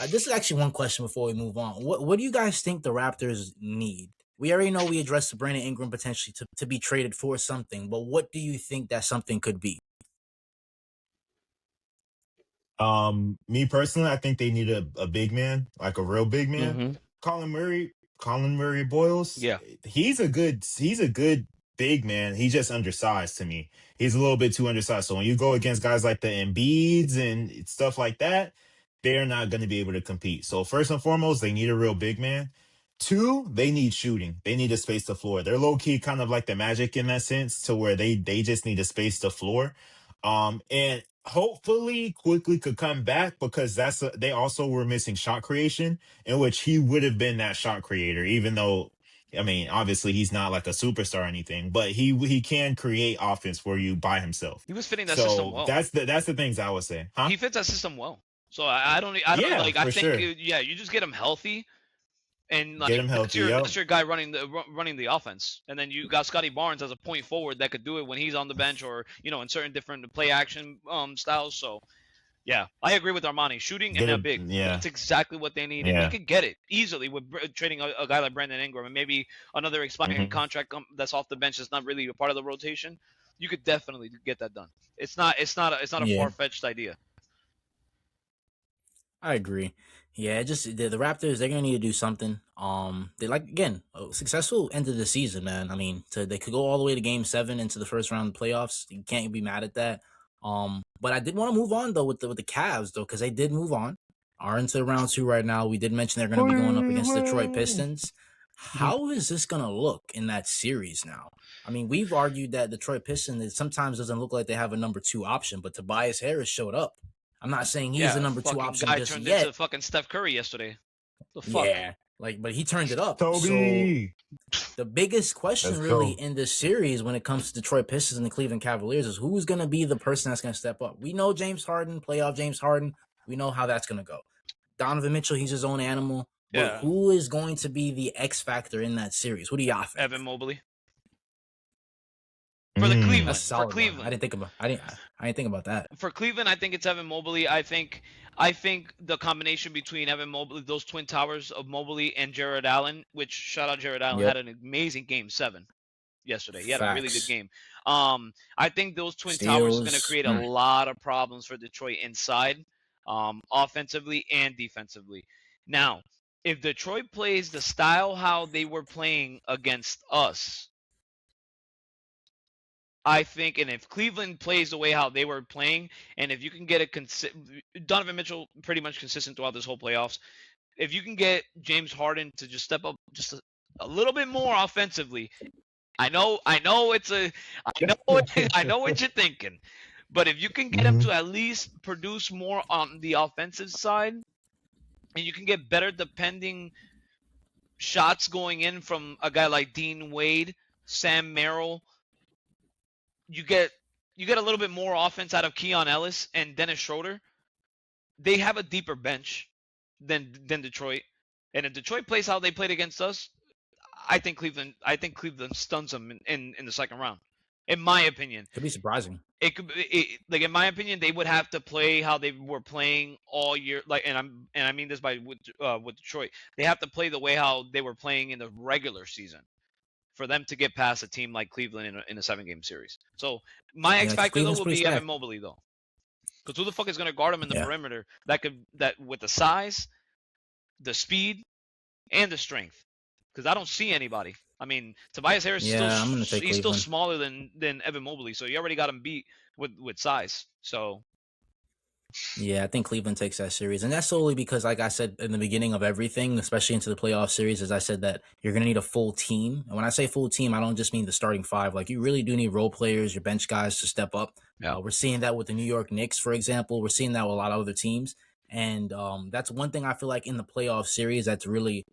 this is actually one question before we move on. What do you guys think the Raptors need? We already know we addressed Brandon Ingram potentially to be traded for something, but what do you think that something could be? Me personally, I think they need a big man, like a real big man. Mm-hmm. Colin Murray, Colin Murray Boyles, Yeah. he's a good big man. He's just undersized to me. He's a little bit too undersized. So when you go against guys like the Embiids and stuff like that, they're not going to be able to compete. So first and foremost, they need a real big man. Two, they need shooting. They need to space the floor. They're low key kind of like the Magic in that sense, to where they just need to space the floor. And hopefully quickly could come back because they also were missing shot creation, in which he would have been that shot creator, even though I mean, obviously he's not like a superstar or anything, but he can create offense for you by himself. He was fitting that system So well. that's the things I would say, huh? He fits that system well. So I don't Yeah, like. I for think sure. yeah, you just get him healthy, and Get like him that's healthy. your Yep. that's your guy running the offense, and then you got Scotty Barnes as a point forward that could do it when he's on the bench or in certain different play action styles. So yeah, I agree with Armani. Shooting and Get a it. big. Yeah. That's exactly what they need, and they Yeah. could get it easily with trading a guy like Brandon Ingram and maybe another expiring Hmm. contract that's off the bench that's not really a part of the rotation. You could definitely get that done. It's not a Yeah, far fetched idea. I agree. Yeah, just the Raptors, they're gonna need to do something. They like again a successful end of the season, man. I mean, they could go all the way to Game 7 into the first round of the playoffs. You can't be mad at that. But I did want to move on though with the Cavs though because they did move on, are into round 2 right now. We did mention they're gonna be going up against the Detroit Pistons. How is this gonna look in that series now? I mean, we've argued that Detroit Pistons it sometimes doesn't look like they have a number 2 option, but Tobias Harris showed up. I'm not saying he's the Yeah, number 2 fucking option guy just turned into yet. fucking Steph Curry yesterday. The fuck? Yeah, like, but he turned it up. So Toby. the biggest question Let's really go. in this series when it comes to Detroit Pistons and the Cleveland Cavaliers is who's going to be the person that's going to step up. We know James Harden, playoff James Harden. We know how that's going to go. Donovan Mitchell, he's his own animal. But Yeah, who is going to be the X factor in that series? Who do y'all think? Evan Mobley for the Mm. That's a Cleveland. For solid one. I Cleveland. didn't think about. I didn't think about that. For Cleveland, I think it's Evan Mobley. I think the combination between Evan Mobley, those twin towers of Mobley and Jared Allen, which shout out Jared Allen, Yep. had an amazing game 7 yesterday. He had a really good Facts. game. I think those twin towers is going to Steals. create a lot of problems for Detroit inside, offensively and defensively. Now, if Detroit plays the style how they were playing against us, I think, and if Cleveland plays the way how they were playing, and if you can get Donovan Mitchell pretty much consistent throughout this whole playoffs, if you can get James Harden to just step up just a little bit more offensively, I know I know what you're thinking, but if you can get him Hmm. to at least produce more on the offensive side, and you can get better depending shots going in from a guy like Dean Wade, Sam Merrill, you get a little bit more offense out of Keon Ellis and Dennis Schroeder. They have a deeper bench than Detroit, and if Detroit plays how they played against us, I think Cleveland stuns them in the second round. In my opinion, Could be surprising. like in my opinion, they would have to play how they were playing all year. Like, and I mean this by with Detroit, they have to play the way how they were playing in the regular season for them to get past a team like Cleveland in a 7 game series. So my X Yeah, because factor though Cleveland's would pretty be Evan stacked. Mobley though, because who the fuck is gonna guard him in the Yeah. perimeter that with the size, the speed, and the strength? Because I don't see anybody. I mean, Tobias Harris is Yeah, I'm gonna take he's still Cleveland. smaller than Evan Mobley, so you already got him beat with size. So Yeah, I think Cleveland takes that series. And that's solely because, like I said in the beginning of everything, especially into the playoff series, as I said that you're going to need a full team. And when I say full team, I don't just mean the starting 5. Like, you really do need role players, your bench guys to step up. yeah, We're seeing that with the New York Knicks, for example. We're seeing that with a lot of other teams. And that's one thing I feel like in the playoff series that's really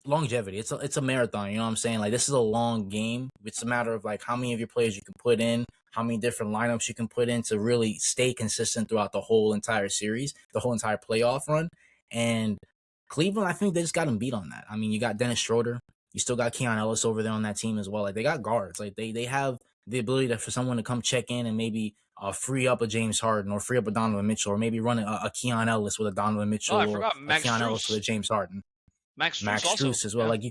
longevity. It's a marathon. You know what I'm saying? Like this is a long game. It's a matter of like how many of your players you can put in, how many different lineups you can put in to really stay consistent throughout the whole entire series, the whole entire playoff run. And Cleveland, I think they just got them beat on that. I mean, you got Dennis Schroeder, you still got Keon Ellis over there on that team as well. Like they got guards. Like they have the ability for someone to come check in and maybe free up a James Harden or free up a Donovan Mitchell or maybe run a Keon Ellis with a Donovan oh, I Mitchell or forgot a Max Keon Ellis with Struess. a James Harden. Max Struess Max also. Struess as well. Yeah. Like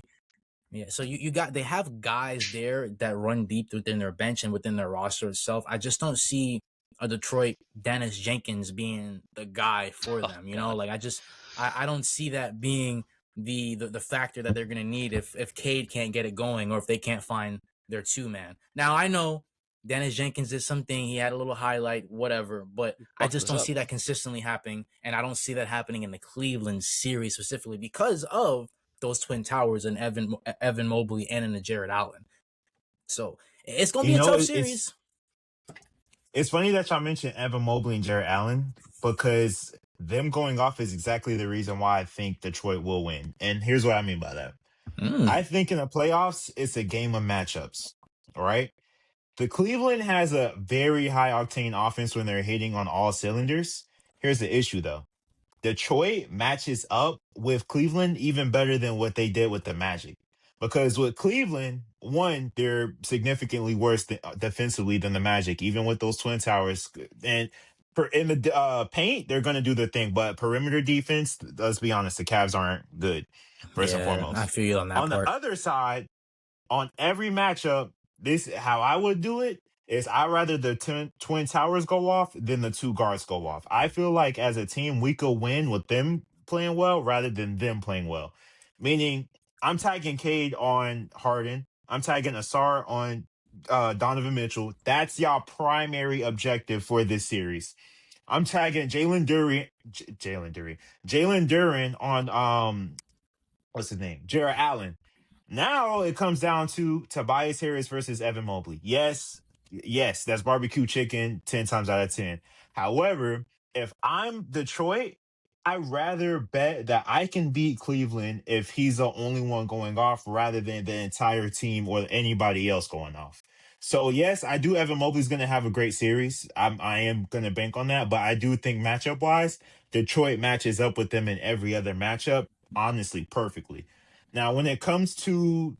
yeah. So you got they have guys there that run deep within their bench and within their roster itself. I just don't see a Detroit Dennis Jenkins being the guy for Oh them. God. Like I don't see that being the factor that they're gonna need if Cade can't get it going or if they can't find their 2 man. Now I know Dennis Jenkins did something, he had a little highlight, whatever, but I Fucked just us don't up. see that consistently happening, and I don't see that happening in the Cleveland series specifically because of those twin towers and Evan Mobley and in the Jared Allen. So it's gonna be You a know, tough it's series. it's funny that y'all mentioned Evan Mobley and Jared Allen because them going off is exactly the reason why I think Detroit will win. And here's what I mean by that. Mm. I think in the playoffs, it's a game of matchups. All right. The Cleveland has a very high octane offense when they're hitting on all cylinders. Here's the issue though. Detroit matches up with Cleveland even better than what they did with the Magic. Because with Cleveland, one, they're significantly worse defensively than the Magic, even with those Twin Towers. And in the paint, they're going to do their thing. But perimeter defense, let's be honest, the Cavs aren't good, first and Yeah, I foremost. feel you on that On the part. other side, on every matchup, this how I would do it is I rather the twin towers go off than the two guards go off. I feel like as a team we could win with them playing well rather than them playing well. Meaning I'm tagging Cade on Harden. I'm tagging Asar on Donovan Mitchell. That's y'all primary objective for this series. I'm tagging Jalen Duran on what's his name? Jared Allen. Now it comes down to Tobias Harris versus Evan Mobley. Yes, that's barbecue chicken 10 times out of 10. However, if I'm Detroit, I'd rather bet that I can beat Cleveland if he's the only one going off rather than the entire team or anybody else going off. So yes, I do. Evan Mobley's going to have a great series. I am going to bank on that, but I do think matchup wise, Detroit matches up with them in every other matchup, honestly, perfectly. Now, when it comes to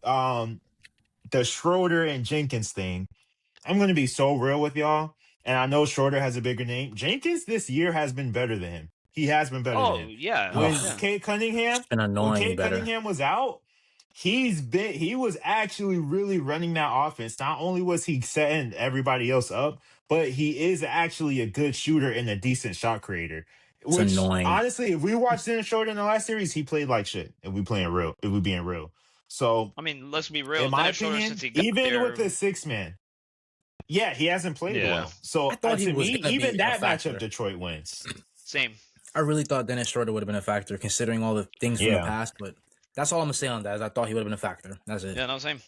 the Schroeder and Jenkins thing, I'm going to be so real with y'all. And I know Schroeder has a bigger name. Jenkins this year has been better than him. He has been better than Oh him. yeah, When yeah. Oh, Cade it's Cunningham, been when annoyingly Cade better. Cunningham was out, he was actually really running that offense. Not only was he setting everybody else up, but he is actually a good shooter and a decent shot creator. It's Which annoying. honestly, if we watched Dennis Schroeder in the last series, he played like shit. If we being real. So I mean, let's be real. in my Dennis Schroeder, since opinion, he got even with there, the six man, yeah, he hasn't played yeah, well. I So thought he to was me, gonna even be a that matchup, factor. Detroit wins. same. I really thought Dennis Schroeder would have been a factor, considering all the things from the Yeah, past. But that's all I'm gonna say on that. Is I thought he would have been a factor. That's it. Yeah, no, same.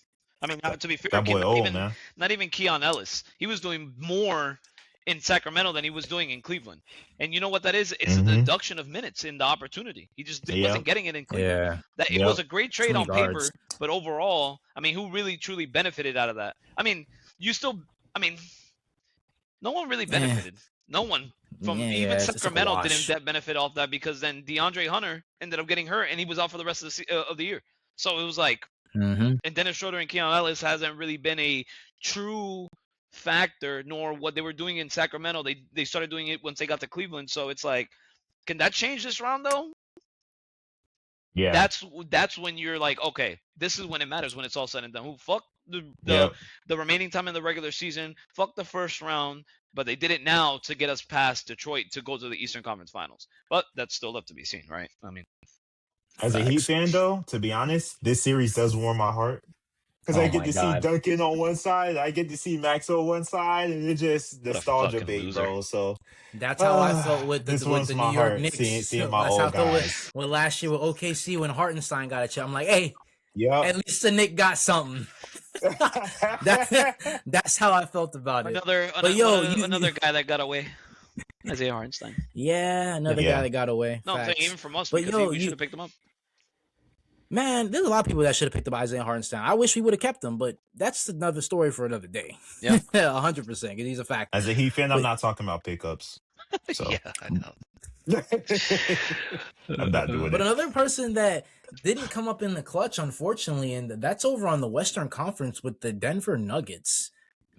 I mean, that, to be fair, that boy old man. not even Keon Ellis. He was doing more in Sacramento than he was doing in Cleveland. And you know what that is? It's a Mm-hmm. deduction of minutes in the opportunity. He just wasn't Yep. getting it in Cleveland. Yeah, That it was Yep. a great too trade many on guards. paper, but overall, I mean, who really truly benefited out of that? I mean, I mean, no one really Eh, benefited. No one from even yeah, it's like a Sacramento didn't wash. benefit off that because then DeAndre Hunter ended up getting hurt and he was out for the rest of the year. So it was like, Mm-hmm. and Dennis Schroeder and Keon Ellis hasn't really been a true factor, nor what they were doing in Sacramento. They started doing it once they got to Cleveland. So it's like, can that change this round though? Yeah. That's when you're like, okay, this is when it matters when it's all said and done. Who fuck Yep. the remaining time in the regular season, fuck the first round, but they did it now to get us past Detroit to go to the Eastern Conference Finals. But that's still left to be seen, right? I mean, As a Heat Facts. fan, though, to be honest, this series does warm my heart because I Oh get my to see god. Duncan on one side, I get to see Max on one side, and it just what a nostalgia fucking bait, loser. bro. So That's how I felt this with warms the New my York heart Knicks. seeing my That's how I old felt guys. with last year with OKC when Hartenstein got a chip. I'm like, hey, Yep. at least the Nick got something. That's how I felt about it. But yo, Another guy that got away, Isaiah Hartenstein. yeah, another guy Yeah. that got away. No, I'm saying Facts. even from us But because yo, we should have picked him up. man, there's a lot of people that should have picked up Isaiah Hartenstein. I wish we would have kept him, but that's another story for another day. Yeah. 100%. Because he's a factor. As a Heat fan, I'm But not talking about pickups. So Yeah, I know. I'm not doing But it. another person that didn't come up in the clutch, unfortunately, and that's over on the Western Conference with the Denver Nuggets.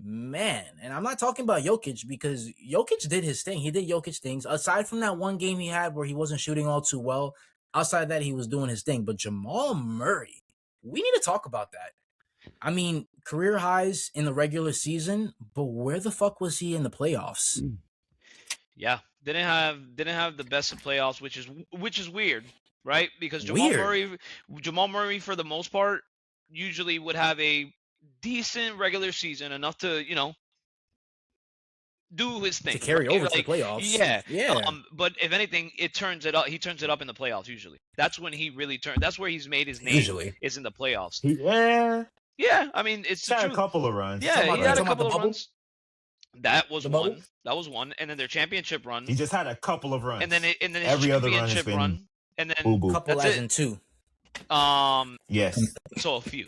Man, and I'm not talking about Jokic because Jokic did his thing. He did Jokic things. Aside from that one game he had where he wasn't shooting all too well, outside of that, he was doing his thing. But Jamal Murray, we need to talk about that. I mean, career highs in the regular season, but where the fuck was he in the playoffs? Yeah, didn't have the best of playoffs, which is weird, right? Because Weird. Jamal Murray for the most part usually would have a decent regular season, enough to do his To thing, carry right? over to the Like, playoffs. yeah. Yeah, But if anything, it turns it up. He turns it up in the playoffs usually. That's when he really turns. That's where he's made his name, usually. is in the playoffs. Yeah. Yeah, I mean, it's He's the had a truth. couple of runs. Yeah, he had a Talking about the couple of bubble? runs. That was The bubble? one. That was one, and then their championship run, He just had a couple of and runs. then his Every other run has championship been run, and boo then boo. Couple that's as it. in two. Yes. So a few,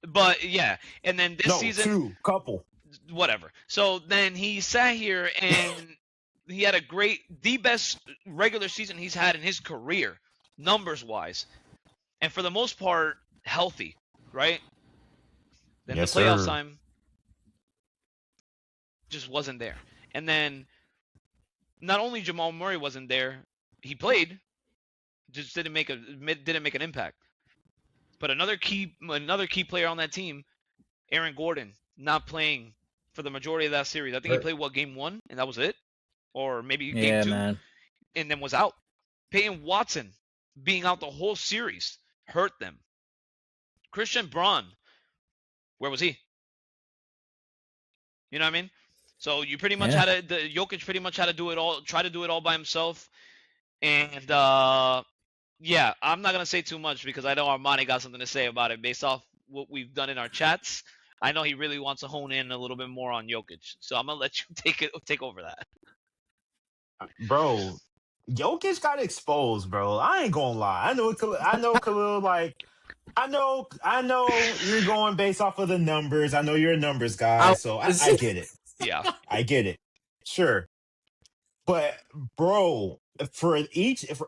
but yeah, and then this No, season, two. Couple. whatever. So then he sat here and the best regular season he's had in his career, numbers wise, and for the most part healthy, right? Then the Yes, playoffs sir. time just wasn't there. And then not only Jamal Murray wasn't there, he played, just didn't make an impact. But another key player on that team, Aaron Gordon, not playing for the majority of that series. I think he played game 1 and that was it, or maybe game Yeah, 2 man. and then was out. Peyton Watson being out the whole series hurt them. Christian Braun, where was he? You know what I mean? So you pretty much Yeah. had the Jokic pretty much had to do it all, try to do it all by himself. And yeah, I'm not gonna say too much because I know Armani got something to say about it based off what we've done in our chats. I know he really wants to hone in a little bit more on Jokic, so I'm gonna let you take over that. Bro, Jokic got exposed, bro. I ain't gonna lie. I know Khalil, like, I know you're going based off of the numbers. I know you're a numbers guy, I so was I get it. Yeah, I get it. Sure. But bro, for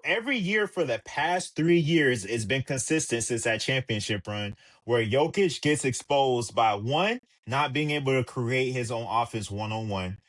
every year for the past 3 years, it's been consistent since that championship run where Jokic gets exposed by one, not being able to create his own offense one on one.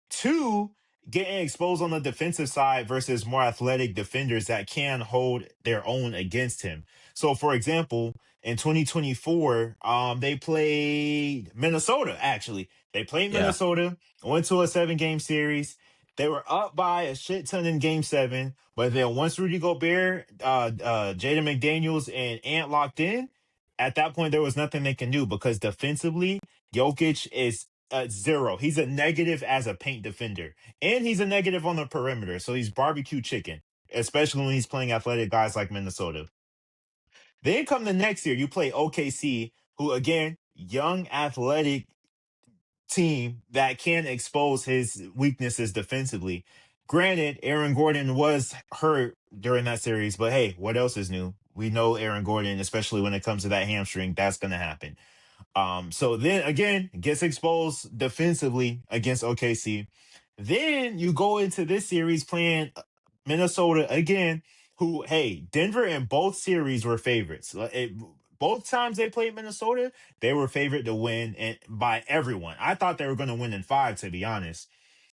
Two, getting exposed on the defensive side versus more athletic defenders that can hold their own against him. So, for example, in 2024, they played Minnesota. Actually, they played yeah. Minnesota. Went to a 7-game series. They were up by a shit ton in Game 7, but then once Rudy Gobert, Jaden McDaniels, and Ant locked in, at that point there was nothing they can do because defensively, Jokic is zero. He's a negative as a paint defender, and he's a negative on the perimeter. So he's barbecue chicken, especially when he's playing athletic guys like Minnesota. Then come the next year, you play OKC, who again, young athletic team that can expose his weaknesses defensively. Granted, Aaron Gordon was hurt during that series, but hey, what else is new? We know Aaron Gordon, especially when it comes to that hamstring, that's going to happen. So then again, gets exposed defensively against OKC. Then you go into this series playing Minnesota again, who, hey, Denver in both series were favorites. Both times they played Minnesota, they were favored to win and by everyone. I thought they were going to win in 5, to be honest.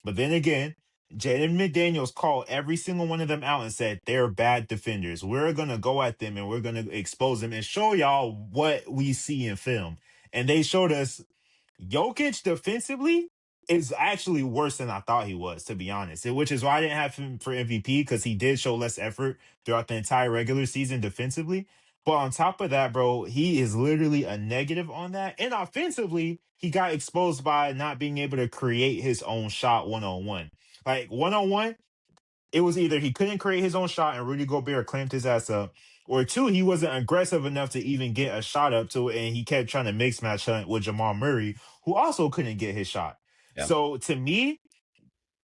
But then again, Jaden McDaniels called every single one of them out and said they're bad defenders. We're going to go at them and we're going to expose them and show y'all what we see in film. And they showed us Jokic defensively is actually worse than I thought he was, to be honest. Which is why I didn't have him for MVP because he did show less effort throughout the entire regular season defensively. But on top of that, bro, he is literally a negative on that. And offensively, he got exposed by not being able to create his own shot one on one. Like one on one, it was either he couldn't create his own shot and Rudy Gobert clamped his ass up, or two, he wasn't aggressive enough to even get a shot up to it, and he kept trying to mix match hunt with Jamal Murray, who also couldn't get his shot. Yeah. So to me,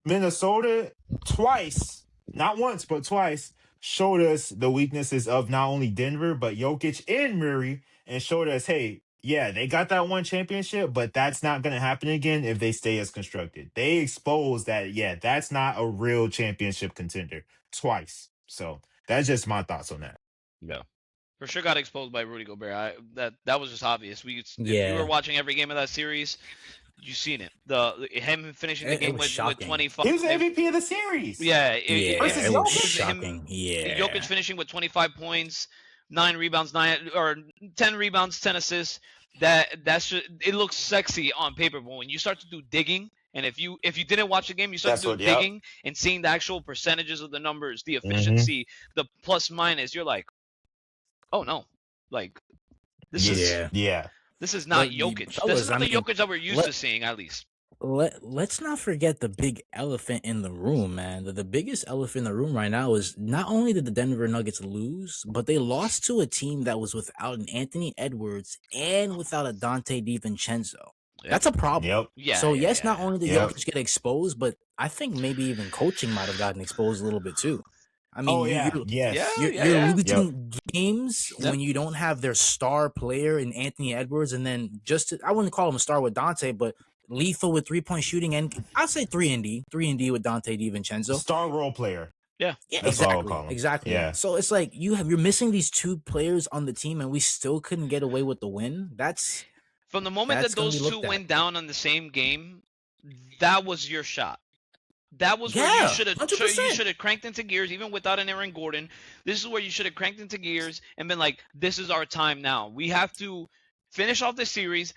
Minnesota twice, not once, but twice, showed us the weaknesses of not only Denver, but Jokic and Murray, and showed us, hey, yeah, they got that one championship, but that's not going to happen again if they stay as constructed. They exposed that, yeah, that's not a real championship contender twice. So that's just my thoughts on that. yeah, for sure got exposed by Rudy Gobert. That was just obvious. If you were Yeah. watching every game of that series, you seen it. Him finishing the It game was with shocking. 25. He was the MVP of the series. Yeah, Yeah, Versus it was Jokic? shocking. Jokic Yeah. finishing with 25 points, 9 rebounds, 10 rebounds, 10 assists. That's just, it looks sexy on paper, but when you start to do digging, and if you didn't watch the game, you start That's to do what, yep. digging and seeing the actual percentages of the numbers, the Mm-hmm. efficiency, the plus minus, you're like, oh no, like this is Yeah. Yeah. this is not But Jokic. This is fellas, not I the mean, Jokic that we're used let to seeing, at least. let's not forget the big elephant in the room, man. The biggest elephant in the room right now is not only did the Denver Nuggets lose, but they lost to a team that was without an Anthony Edwards and without a Dante DiVincenzo. Yeah, That's a problem. Yep. yeah, So yeah, yes, yeah, not yeah. only did Yep. Jokic get exposed, but I think maybe even coaching might have gotten exposed a little bit too. I mean, Oh, yeah. Yeah, Yes. yeah, you're yeah. Yep. losing games Yep. when you don't have their star player in Anthony Edwards, and then I wouldn't call him a star with Dante, but lethal with 3-point shooting, and I'll say 3 and D with Dante DiVincenzo. Star role player. Yeah. Yeah, That's what I would exactly, call him. exactly. Yeah. So it's like you're missing these 2 players on the team, and we still couldn't get away with the win. That's From the moment that's that gonna those be two looked at. went down on the same game, that was your shot. That was where you Yeah, should have 100%. cranked into gears, even without an Aaron Gordon. This is where you should have cranked into gears and been like, "This is our time now. We have to finish off this series,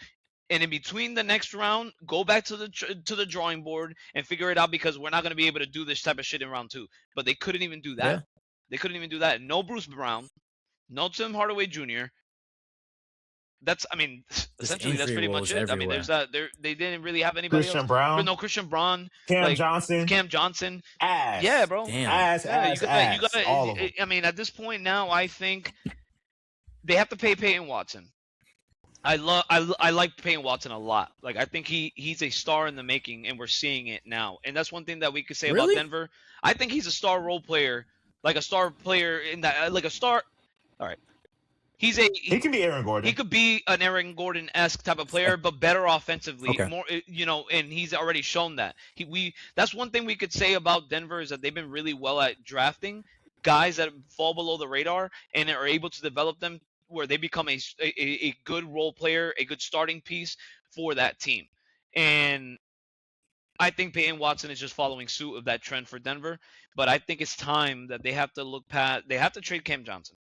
and in between the next round, go back to the drawing board and figure it out because we're not going to be able to do this type of shit in round 2." But they couldn't even do that. Yeah, They couldn't even do that. No Bruce Brown, no Tim Hardaway Jr. I mean, just essentially that's injury pretty much woes it. I mean, there's everywhere. that. They didn't really have anybody else. Christian Brown, No Christian Braun, Cam like Johnson, Cam Johnson. Yeah, ass, bro. Damn. ass, Yeah, ass, you ass, gotta. all of them. I mean, at this point now, I think they have to pay Peyton Watson. I like Peyton Watson a lot. Like I think he's a star in the making, and we're seeing it now. And that's one thing that we could say about Really? Denver. I think he's a star role player, like a star player in that, like a star. All right, He can be Aaron Gordon. he could be an Aaron Gordon-esque type of player, but better offensively. Okay. More, and he's already shown that. That's one thing we could say about Denver is that they've been really well at drafting guys that fall below the radar and are able to develop them where they become a good role player, a good starting piece for that team. And I think Peyton Watson is just following suit of that trend for Denver. But I think it's time that they have to trade Cam Johnson.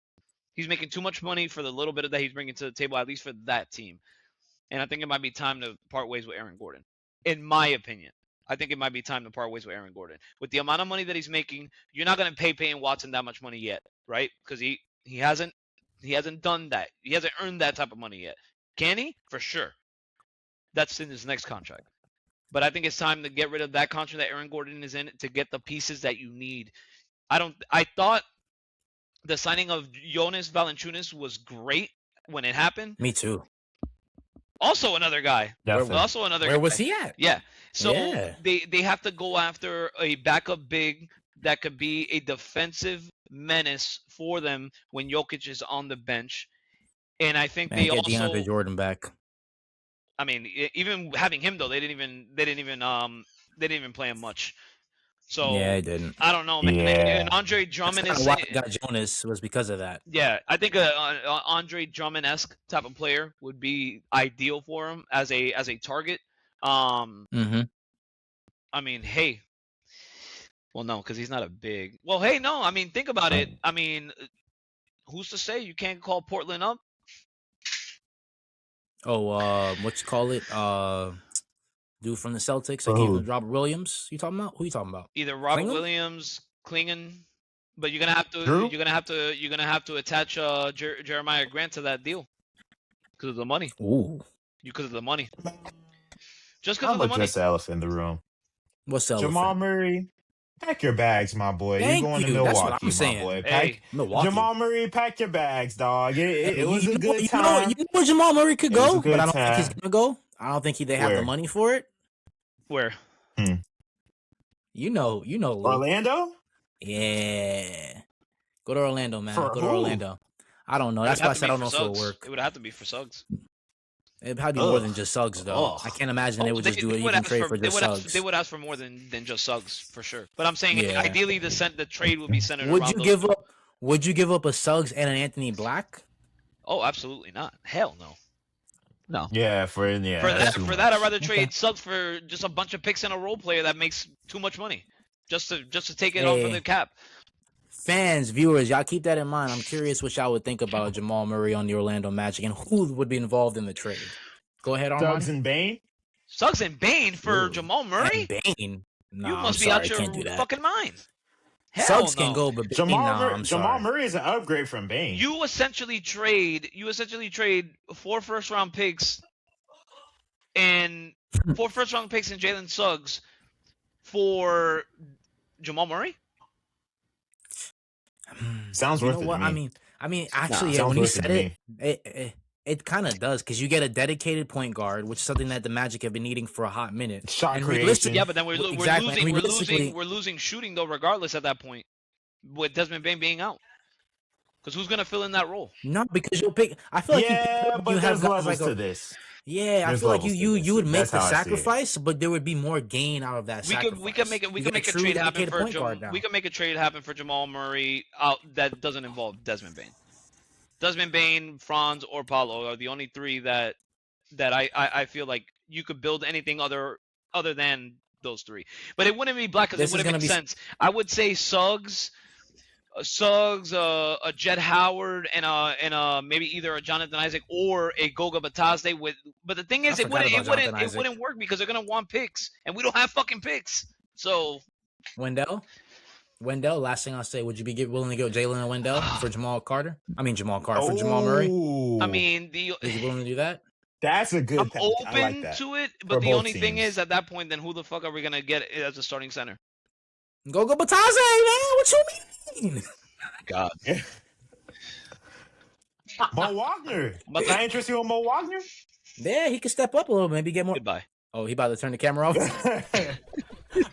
He's making too much money for the little bit of that he's bringing to the table, at least for that team. And I think it might be time to part ways with Aaron Gordon. In my opinion, I think it might be time to part ways with Aaron Gordon. With the amount of money that he's making, you're not going to pay Peyton Watson that much money yet, right? Because he hasn't done that. He hasn't earned that type of money yet. Can he? For sure. That's in his next contract. But I think it's time to get rid of that contract that Aaron Gordon is in to get the pieces that you need. I thought the signing of Jonas Valanciunas was great when it happened. Me too. Also another guy. Definitely. Also another Where guy. was he at? Yeah. So Yeah. they have to go after a backup big that could be a defensive menace for them when Jokic is on the bench. And I think Man, they get also DeAndre Jordan back. I mean, even having him though, they didn't even play him much. So Yeah, he didn't. I don't know, man. Yeah. And Andre Drummond That's is why I got Jonas was because of that. yeah. I think a Andre Drummond-esque type of player would be ideal for him as a target. Mm-hmm. I mean, hey. Well, no, because he's not a big. Well, hey, no. I mean, think about it. I mean, who's to say you can't call Portland up? Oh, what you call it? Dude from the Celtics. I gave him Robert Williams. You talking about? Who you talking about? Either Robert Klingham? Williams, Klingon, but you're gonna have to Drew? attach Jeremiah Grant to that deal because of the money. Ooh. Because of the money. Just because I'm of the money. just the elephant in the room. What's the Jamal elephant? Murray, pack your bags, my boy. Thank You're going you. to That's what Milwaukee, I'm saying. my boy. Hey. Milwaukee. Jamal Murray, pack your bags, dog. It Hey, was a good you time. know where Jamal Murray could It was go, a good but I don't think he's time. gonna go. I don't think they have the Where? money for it. Where? You know, Lou. Orlando? Yeah. Go to Orlando, man. For Go to who? Orlando. I don't know. That's why I said I don't know if it'll work. It would have to be for Suggs. It'd probably be more than just Suggs, though. Ugh. I can't imagine they would just do it would even ask trade for they just would Suggs. they would ask for more than just Suggs for sure. But I'm saying Yeah. ideally the trade would be centered Would around you those give two. up? Would you give up a Suggs and an Anthony Black? Oh, absolutely not. Hell no. No. Yeah, For that's too that, I'd much. rather trade Suggs for just a bunch of picks and a role player that makes too much money, just to take it off of Hey. the cap. Fans, viewers, y'all keep that in mind. I'm curious what y'all would think about Jamal Murray on the Orlando Magic and who would be involved in the trade. Go ahead, Suggs Armani. and Bane? Suggs and Bane for Ooh. Jamal Murray? And Bane. Nah, You must I'm be sorry, out your can't do that. fucking mind. Hell Suggs no. can go, but Bane, Jamal I'm sorry. Murray is an upgrade from Bane. You essentially trade 4 first-round picks and 4 first-round picks and Jalen Suggs for Jamal Murray? Sounds You worth know it what? to me. I mean, actually, yeah, sounds when he worth it said to it kind of does, because you get a dedicated point guard, which is something that the Magic have been needing for a hot minute. Shot And creation. realistic- Yeah, but then Exactly. And realistically- we're losing shooting though, regardless at that point, with Desmond Bane being out. Because who's gonna fill in that role? No, because you'll pick. I feel like you Yeah, pick, but you have there's guys levels like to this. Yeah, I There's feel like levels to this. you would make That's the how I see it. sacrifice, but there would be more gain out of that We could sacrifice. make it. We You could get a make a true trade happen dedicated for point guard We now. could make a trade happen for Jamal Murray out that doesn't involve Desmond Bain. Desmond Bain, Franz, or Paulo are the only three that I feel like you could build anything other than those three. But it wouldn't be black because it This is wouldn't gonna make be sense. I would say Suggs, a Jet Howard, and maybe either a Jonathan Isaac or a Goga Batazde with. But the thing I is, forgot about Jonathan it Isaac. wouldn't work because they're gonna want picks, and we don't have fucking picks. So Wendell. Last thing I'll say, would you be willing to go Jalen and Wendell for Jamal Carter? I mean Jamal Carter for Jamal Murray. I Oh, mean, Would you be willing to do that? that's a I'm good pick. I like open that to it, for but the both only thing teams. is, at that point, then who the fuck are we gonna get as a starting center? Go Batazde, man. What you mean? God. Mo Wagner. But Can I interest you in Mo Wagner? Yeah, he could step up a little, maybe get more. Goodbye. Oh, he about to turn the camera off.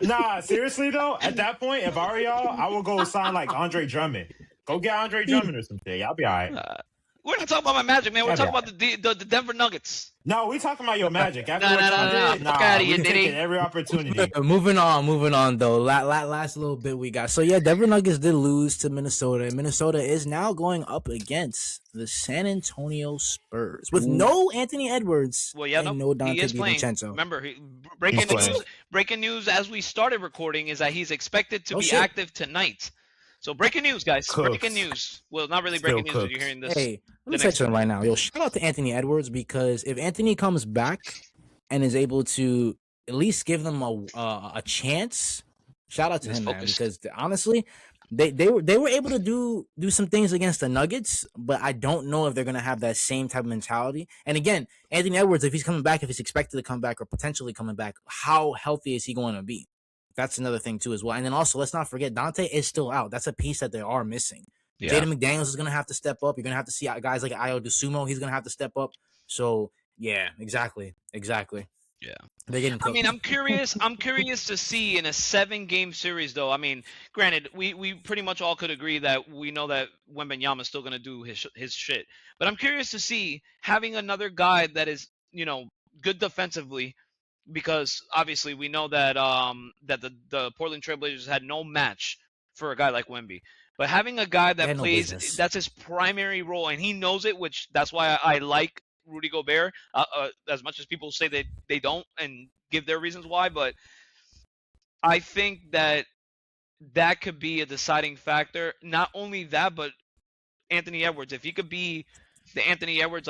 Nah, seriously though, at that point, if I were y'all, I would go sign like Andre Drummond. Go get Andre Drummond or something. I'll be all right. We're not talking about my Magic, man. We're That'd talking be about the Denver Nuggets. No, we talking about your Magic. After No, what no, y'all no, no. did, Fuck outta here, we Diddy. taking every opportunity. Moving on though. Last little bit we got. So yeah, Denver Nuggets did lose to Minnesota. And Minnesota is now going up against the San Antonio Spurs with no Anthony Edwards Well, yeah, and no, no he Dante is playing. DiVincenzo. Remember, He's breaking playing. news. Breaking news as we started recording is that he's expected to Oh, be shit. active tonight. So breaking news, guys. Cooks. Breaking news. Well, not really Still breaking news. If cooks. you're hearing this. Hey, let me the say next something right now. Yo, shout out to Anthony Edwards because if Anthony comes back and is able to at least give them a chance, shout out to He's him, man. focused. Because honestly, they were able to do some things against the Nuggets, but I don't know if they're gonna have that same type of mentality. And again, Anthony Edwards, if he's coming back, if he's expected to come back or potentially coming back, how healthy is he going to be? That's another thing too as well. And then also, let's not forget Dante is still out. That's a piece that they are missing. Yeah. Jaden McDaniels is gonna have to step up. You're gonna have to see guys like Ayo DeSumo. He's gonna have to step up. So yeah, exactly. Yeah. They're getting. I mean, I'm curious to see in a 7-game series, though. I mean, granted, we pretty much all could agree that we know that Wembanyama is still going to do his shit. But I'm curious to see having another guy that is, good defensively, because obviously we know that that the Portland Trailblazers had no match for a guy like Wemby. But having a guy that no plays, business. that's his primary role, and he knows it, which that's why I like Rudy Gobert, as much as people say they don't and give their reasons why, but I think that could be a deciding factor. Not only that, but Anthony Edwards, if he could be the Anthony Edwards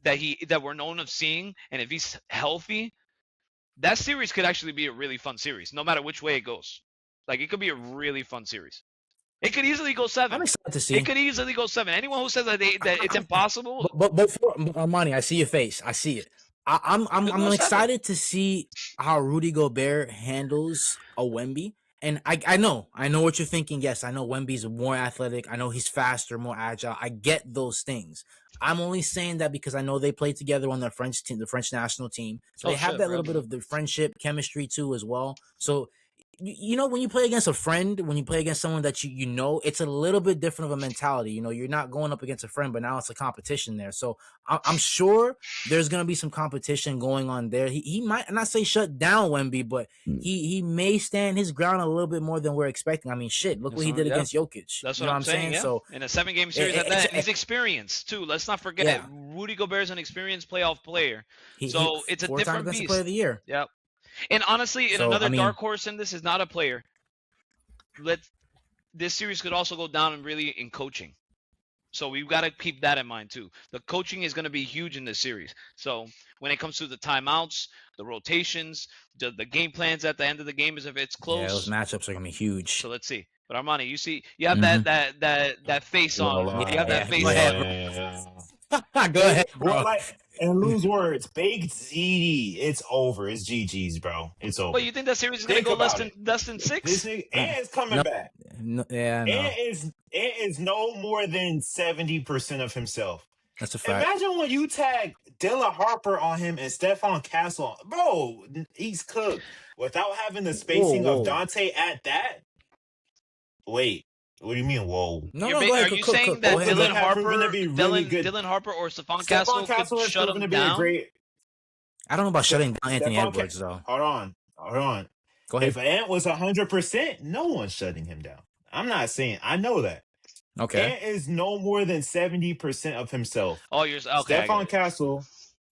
that we're known of seeing, and if he's healthy, that series could actually be a really fun series, no matter which way it goes. Like, it could be a really fun series. It could easily go 7. I'm excited to see. It could easily go 7. Anyone who says that it's impossible, But for Armani, I see your face. I see it. I'm excited to see how Rudy Gobert handles a Wemby. And I know what you're thinking. Yes, I know Wemby's more athletic. I know he's faster, more agile. I get those things. I'm only saying that because I know they played together on the French team, the French national team. So they have that little bit of the friendship chemistry too as well. So when you play against a friend, when you play against someone that you know, it's a little bit different of a mentality. You're not going up against a friend, but now it's a competition there. So I'm sure there's going to be some competition going on there. He might not say shut down Wemby, but he may stand his ground a little bit more than we're expecting. I mean, shit, look what he did against Jokic. That's you know what I'm saying. Yeah. So in a 7-game series at that, and he's experienced too. Let's not forget, Rudy Gobert is an experienced playoff player. So it's a different beast. Player of the year. Yep. And honestly, another dark horse in this is not a player. This series could also go down in coaching. So we've got to keep that in mind too. The coaching is going to be huge in this series. So when it comes to the timeouts, the rotations, the game plans at the end of the game, is if it's close. Yeah, those matchups are going to be huge. So let's see. But Armani, you have that face on. You have that face on. Go ahead, bro. Well, and lose words, baked ZD. It's over. It's GG's, bro. It's over. But you think that series is going to go less than 6? This nigga is coming back. No, yeah, no. It is no more than 70% of himself. That's a fact. Imagine when you tag Dylan Harper on him and Stephon Castle. Bro, he's cooked. Without having the spacing of Dante at that. Wait. What do you mean, whoa? No, are you saying that Dylan Harper or Stephon Castle could shut him down? I don't know about Ste- shutting down Anthony Stephon, Edwards though. hold on. Go If ahead. Ant was 100%, no one's shutting him down. I'm not saying. I know that. Okay. Ant is no more than 70% of himself. Oh, you're okay. I get Stephon it. Castle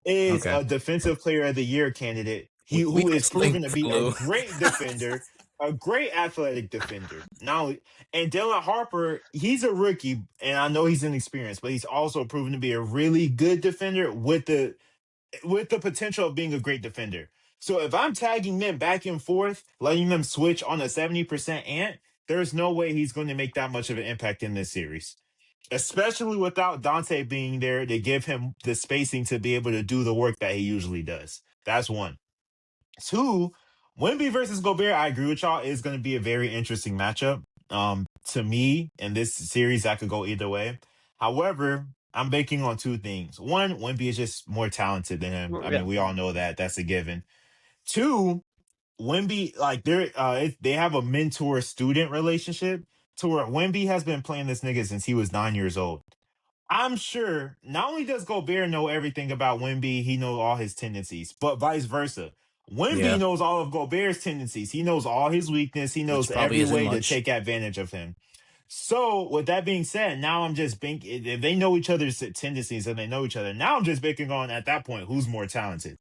is Okay. a defensive player of the year candidate. We Who got is something proven to good for be a Lou. great defender, a great athletic defender. Now, and Dylan Harper, he's a rookie, and I know he's inexperienced, but he's also proven to be a really good defender with the potential of being a great defender. So if I'm tagging them back and forth, letting them switch on a 70% Ant, there's no way he's going to make that much of an impact in this series, especially without Dante being there to give him the spacing to be able to do the work that he usually does. That's one. Two, Wemby versus Gobert, I agree with y'all, is going to be a very interesting matchup. To me, in this series, that could go either way. However, I'm banking on two things. One, Wemby is just more talented than him. I Yeah. mean, we all know that. That's a given. Two, Wemby, like they have a mentor student relationship to where Wemby has been playing this nigga since he was 9 years old. I'm sure not only does Gobert know everything about Wemby, he knows all his tendencies, but vice versa. Wemby Yeah, knows all of Gobert's tendencies. He knows all his weakness. He knows which probably every isn't way to much. take advantage of him. So, with that being said, now I'm just thinking if they know each other's tendencies and they know each other, now I'm just banking on at that point who's more talented.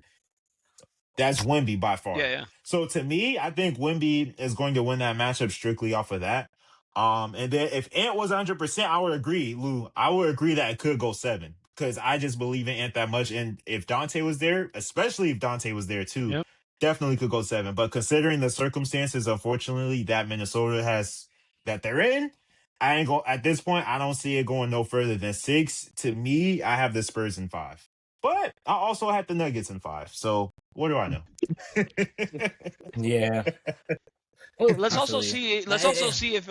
That's Wemby by Yeah, far. yeah. So to me, I think Wemby is going to win that matchup strictly off of that. And then if Ant was 100%, I would agree, Lou. I would agree that it could go 7 because I just believe in Ant that much. And if Dante was there, especially if Dante was there too, Yep. definitely could go 7. But considering the circumstances, unfortunately, that Minnesota has that they're in, I ain't go at this point. I don't see it going no further than 6. To me, I have the Spurs in 5, but I also had the Nuggets in 5. So what do I know? Yeah, Let's I also feel you. see. Let's also see if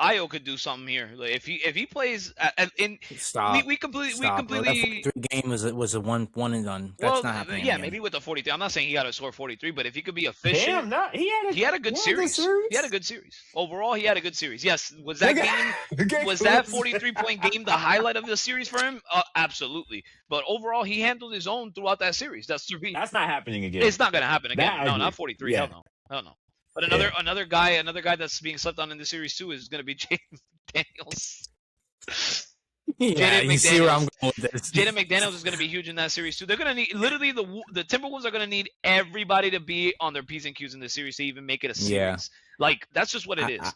Io could do something here. Like if he plays in Stop, we stop, bro. That completely 43 game was a one and done. That's well not happening yeah, again. maybe with the 43. I'm not saying he got to score 43, but if he could be efficient, Damn, not he had a good he had a good series. He had a series. good series. Overall, he had a good series. Yes, Look at was that 43-point game the highlight of the series for him? Absolutely. But overall, he handled his own throughout that series. That's to be. That's not happening again. It's not going to happen again. That I No, not agree. 43. Hell Yeah, no. Hell no. But yeah. another guy that's being slept on in the series too is going to be Jaden Daniels. Yeah, Jaden you see where I'm McDaniels. going with this. Jaden McDaniels is going to be huge in that series too. They're going to need literally the Timberwolves are going to need everybody to be on their P's and Q's in the series to even make it a series. Yeah. Like that's just what it I, is.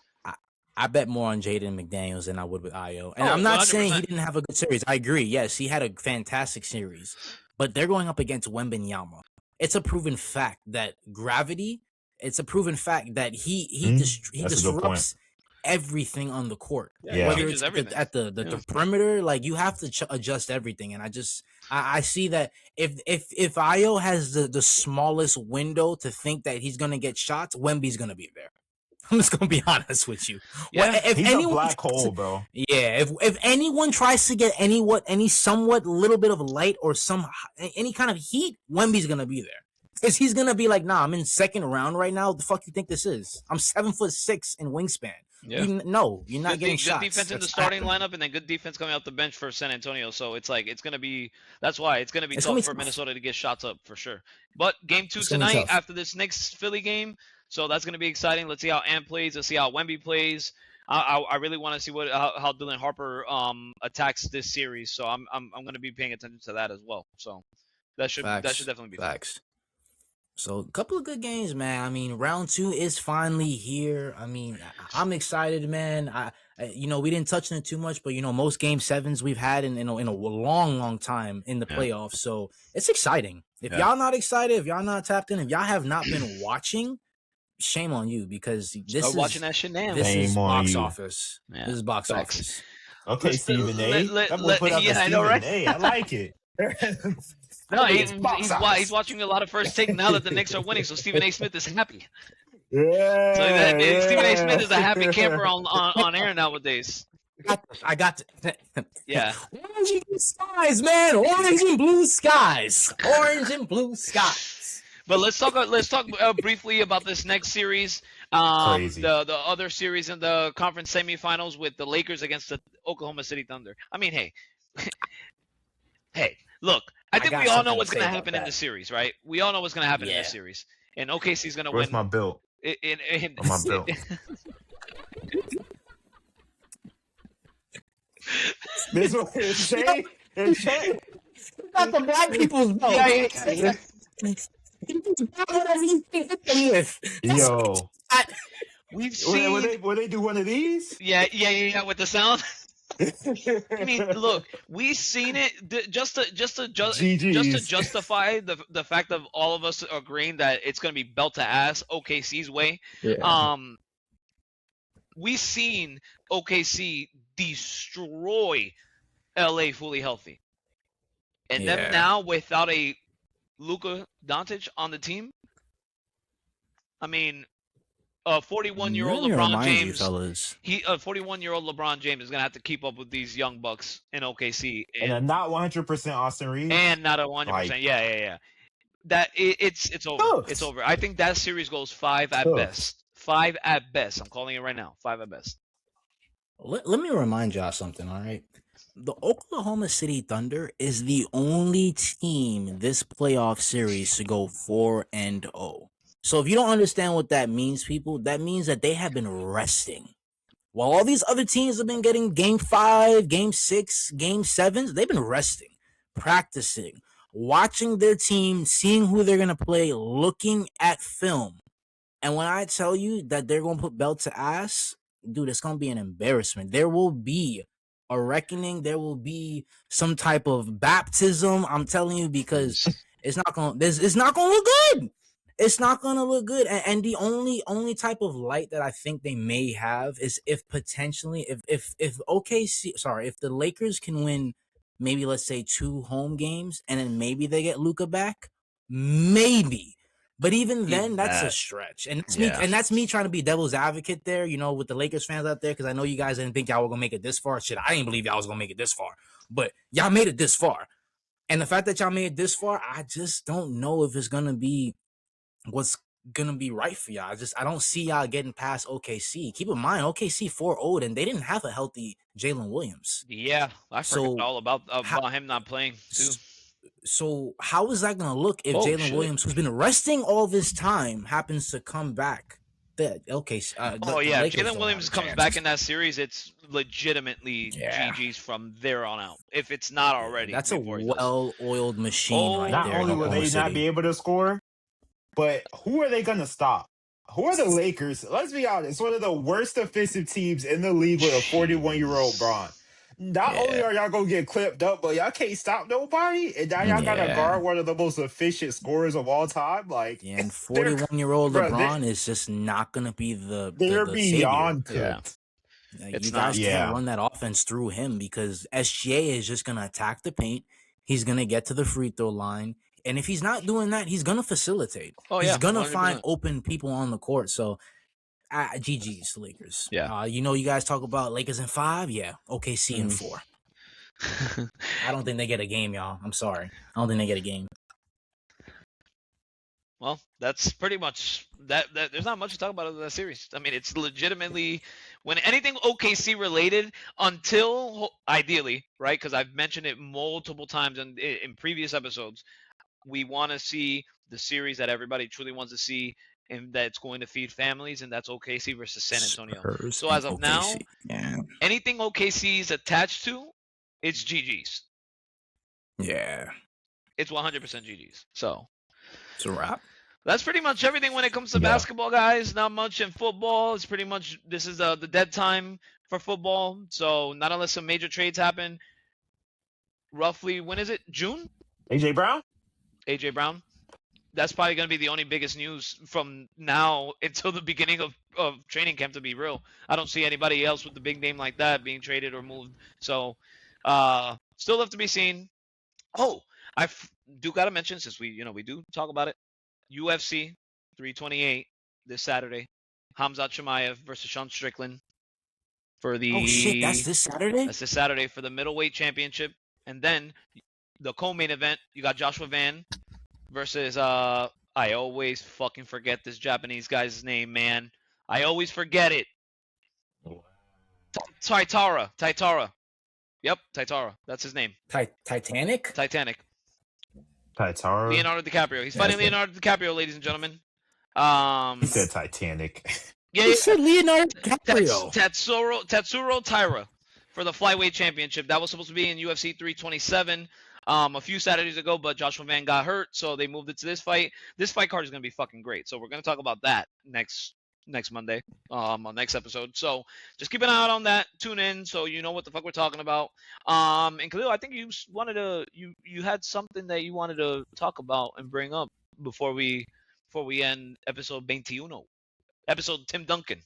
I bet more on Jaden McDaniels than I would with Io. And Oh, I'm not saying he 100%. didn't have a good series. I agree. Yes, he had a fantastic series. But they're going up against Wembanyama. It's a proven fact that gravity, it's a proven fact that he That's a good point. disrupts everything on the court. Yeah. Whether Changes it's everything. at the perimeter, like you have to adjust everything. And I see that if Io has the smallest window to think that he's gonna get shots, Wemby's gonna be there. I'm just gonna be honest with you. Yeah. If He's anyone a black tries hole, to- bro. yeah, if anyone tries to get any somewhat little bit of light or any kind of heat, Wemby's gonna be there. Because he's gonna be like, nah, I'm in second round right now. What the fuck you think this is? I'm 7'6" in wingspan. Yeah. No, you're not getting Good shots. defense in the That's starting happening. lineup, and then good defense coming out the bench for San Antonio. So it's like it's gonna be. That's why it's gonna be It's tough gonna be for tough. Minnesota to get shots up for sure. But game 2 It's gonna be tonight tough. after this next Philly game, so that's gonna be exciting. Let's see how Ant plays. Let's see how Wemby plays. I really want to see how Dylan Harper attacks this series. So I'm gonna be paying attention to that as well. So that should Facts. definitely be fun. Facts. So a couple of good games, man. I mean, round 2 is finally here. I mean, I'm excited, man. We didn't touch on it too much, but most game 7s we've had in a long time in the Yeah. playoffs. So it's exciting. If Yeah. y'all not excited, if y'all not tapped in, if y'all have not been watching, shame on you because this Start watching is that shit now. this is Shame on box you. office. Yeah, This is box facts. office. Okay, Stephen A. That boy put up a yeah, I Stephen know, right? A. I like it. No, It's box office. he's watching a lot of First Take now that the Knicks are winning, so Stephen A. Smith is happy. Yeah, So Stephen A. yeah. Smith is a happy camper on air nowadays. I got Yeah. orange and blue skies, man. Orange and blue skies. Orange and blue skies. But let's talk briefly about this next series. Crazy. The other series in the conference semifinals with the Lakers against the Oklahoma City Thunder. I mean, hey, hey, look, I I think we got all know something to what's say going to about happen in the that. series, right? We all know what's going to happen in the Yeah. series, and OKC is going to Where's win. my belt? Where's my belt? This is what it's Shay. It's Shay. Got the black people's yeah, vote. yeah, yeah. He can grab whatever he can hit them with. That's Yo, I, We've when seen. they do one of these? Yeah, with the sound. I mean, look, we've seen it just to GG's. justify the fact of all of us agreeing that it's going to be belt to ass OKC's way. yeah. Um, we've seen OKC destroy LA fully healthy, and them Yeah. now without a Luka Doncic on the team. I mean, a 41-year-old Let me LeBron remind you, James. fellas. A 41-year-old LeBron James is gonna have to keep up with these young bucks in OKC, And a not 100% Austin Reeves. and not a Like 100%. Yeah. That it's over. It's tough. over. I think that series goes 5 at Tough. best. 5 at best. I'm calling it right now. 5 at best. Let me remind y'all something, all right? The Oklahoma City Thunder is the only team this playoff series to go 4-0. So if you don't understand what that means, people, that means that they have been resting. While all these other teams have been getting game 5, game 6, game 7s, they've been resting, practicing, watching their team, seeing who they're going to play, looking at film. And when I tell you that they're going to put belt to ass, dude, it's going to be an embarrassment. There will be a reckoning. There will be some type of baptism. I'm telling you, because it's not going to look good. It's not going to look good. And the only type of light that I think they may have is if potentially if OKC, sorry, if the Lakers can win maybe let's say 2 home games and then maybe they get Luka back, maybe. But even then, that's a stretch, and that's me. Yeah. And that's me trying to be devil's advocate there, with the Lakers fans out there, because I know you guys didn't think y'all were gonna make it this far. Shit, I didn't believe y'all was gonna make it this far, but y'all made it this far. And the fact that y'all made it this far, I just don't know if it's gonna be what's gonna be right for y'all. I don't see y'all getting past OKC. Keep in mind, OKC 4-0, and they didn't have a healthy Jalen Williams. Yeah, I forgot So all about him not playing too. So how is that going to look if Jalen Williams, who's been resting all this time, happens to come back? Jalen Williams comes back in that series. It's legitimately GG's from there on out. If it's not already, that's a well-oiled machine right Not there. only will they not be able to score, but who are they going to stop? Who are the Lakers? Let's be honest. One of the worst defensive teams in the league with a 41-year-old Bron. Not only are y'all going to get clipped up, but y'all can't stop nobody. And now y'all got to guard one of the most efficient scorers of all time. Like, and 41-year-old LeBron is just not going to be they're beyond savior. cooked. You guys can't run that offense through him because SGA is just going to attack the paint. He's going to get to the free throw line. And if he's not doing that, he's going to facilitate. He's going to find open people on the court. So, GG's Lakers. Yeah. You guys talk about Lakers in 5. Yeah. OKC in 4. I don't think they get a game, y'all. I'm sorry. I don't think they get a game. Well, that's pretty much that. There's not much to talk about in that series. I mean, it's legitimately when anything OKC related until ideally, right? Because I've mentioned it multiple times in previous episodes. We want to see the series that everybody truly wants to see, and that's going to feed families, and that's OKC versus San Antonio. Spurs so as of OKC. now, anything OKC is attached to, it's GG's. Yeah. It's 100% GG's. So it's a wrap. That's pretty much everything when it comes to basketball, guys. Not much in football. It's pretty much this is the dead time for football. So not unless some major trades happen. Roughly, when is it? June? AJ Brown? AJ Brown. That's probably going to be the only biggest news from now until the beginning of training camp, to be real. I don't see anybody else with the big name like that being traded or moved. So still have to be seen. Oh, I do got to mention, since we do talk about it, UFC 328 this Saturday. Hamzat Chimaev versus Sean Strickland for the... Oh, shit, that's this Saturday? That's this Saturday for the middleweight championship. And then the co-main event, you got Joshua Van versus... I always fucking forget this Japanese guy's name, man. I always forget it. Taitara. Yep, Taitara. That's his name. Titanic? Titanic. Titara. Leonardo DiCaprio. He's Yeah, fighting Leonardo DiCaprio, ladies and gentlemen. He said Titanic. Yeah, he said Leonardo DiCaprio. Tatsuro Taira for the flyweight championship. That was supposed to be in UFC 327 a few Saturdays ago, but Joshua Van got hurt, so they moved it to this fight. This fight card is going to be fucking great. So we're going to talk about that next Monday, on next episode. So just keep an eye out on that. Tune in so you know what the fuck we're talking about. And Khalil, I think you had something that you wanted to talk about and bring up before we end episode 21. Episode Tim Duncan.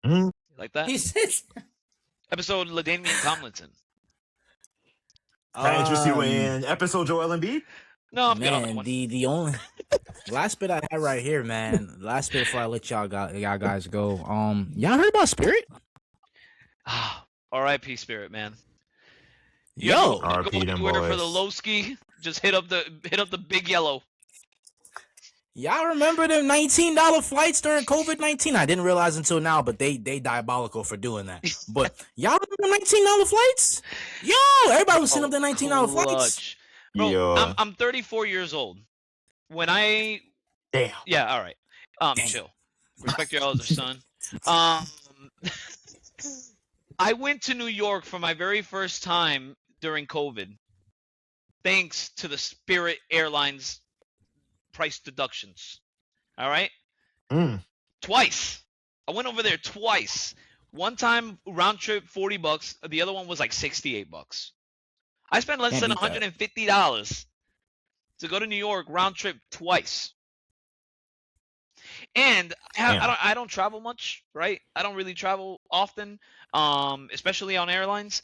Mm. Like that? He says. Episode LaDainian Tomlinson. That interest you in episode Joel Embiid? No, I'm good on that Man, one. the only last bit I had right here, man. Last bit before I let y'all guys go. Y'all heard about Spirit? R.I.P. Spirit, man. Yo, Go R.I.P. them anywhere for the boys. low ski. Just hit up the big yellow. y'all remember them $19 flights during COVID-19? I didn't realize until now, but they diabolical for doing that. But y'all remember $19 flights? Yo, everybody was sitting up the $19 flights. Clutch. Bro, Yeah. I'm 34 years old. When I Damn. Yeah, all right. Damn. Chill. Respect your elders, son. I went to New York for my very first time during COVID, thanks to the Spirit Airlines price deductions. All right? Mm. Twice. I went over there twice. One time round trip $40, the other one was like $68. I spent less than $150 to go to New York round trip twice. And I don't travel much, right? I don't really travel often, especially on airlines.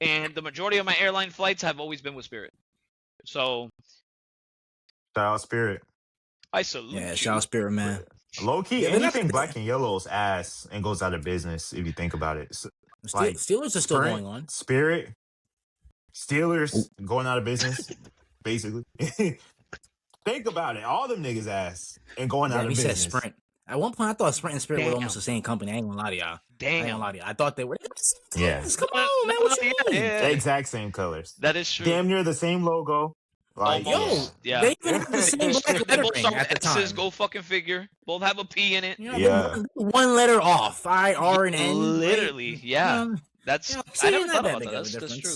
And the majority of my airline flights have always been with Spirit. So Shout out Spirit. I salute you. Shout out Spirit, man. Low key, Yeah, anything black and yellow is ass and goes out of business if you think about it. So, like Steelers are still Sprint, going on. Spirit, Steelers going out of business, basically. Think about it. All them niggas ass and going out of He business. said Sprint. At one point, I thought Sprint and Spirit were almost the same company. I ain't gonna lie to y'all. I ain't gonna lie to y'all. I thought they were. Yeah. Come on, man. What you mean? The exact same colors. That is true. Damn near the same logo. Like, Almost. Yeah. They even have the same black They both lettering start at the with S's, time. go fucking figure. Both have a P in it. You know, Yeah. one letter off. R and N. Literally, right? yeah. That's I never thought about that. That's true.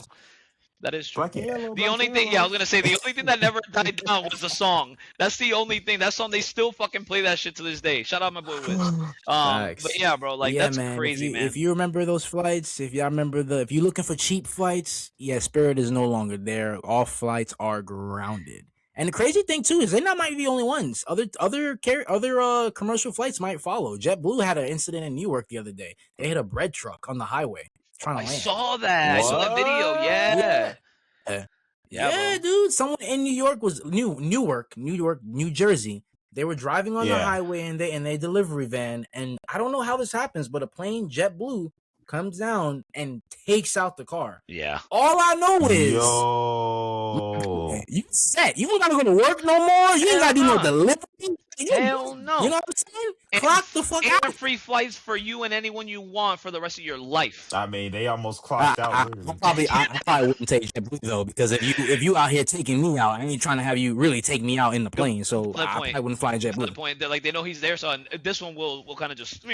That is true. Black and yellow. The only thing, I was gonna say, the only thing that never died down was the song. That's the only thing. That song, they still fucking play that shit to this day. Shout out my boy Wiz. But yeah, bro, like that's man, crazy, man. If you remember those flights, if y'all remember if you're looking for cheap flights, yeah, Spirit is no longer there. All flights are grounded. And the crazy thing too is they not might be the only ones. Other commercial flights might follow. JetBlue had an incident in New York the other day. They hit a bread truck on the highway trying to land. I saw that. I saw that video. Yeah. Yeah, dude. Someone in New York was Newark, New Jersey. They were driving on the highway in their delivery van, and I don't know how this happens, but a plane, JetBlue, comes down and takes out the car. Yeah. All I know is, you set. You ain't gotta go to work no more. You ain't gotta do no delivery. Hell no. You know what I'm saying? Clock the fuck out. Free flights for you and anyone you want for the rest of your life. I mean, they almost clocked out. I probably wouldn't take JetBlue though, because if you out here taking me out, I ain't trying to have you really take me out in the plane. So I probably wouldn't fly JetBlue. The point that they know he's there, so this one will kind of just.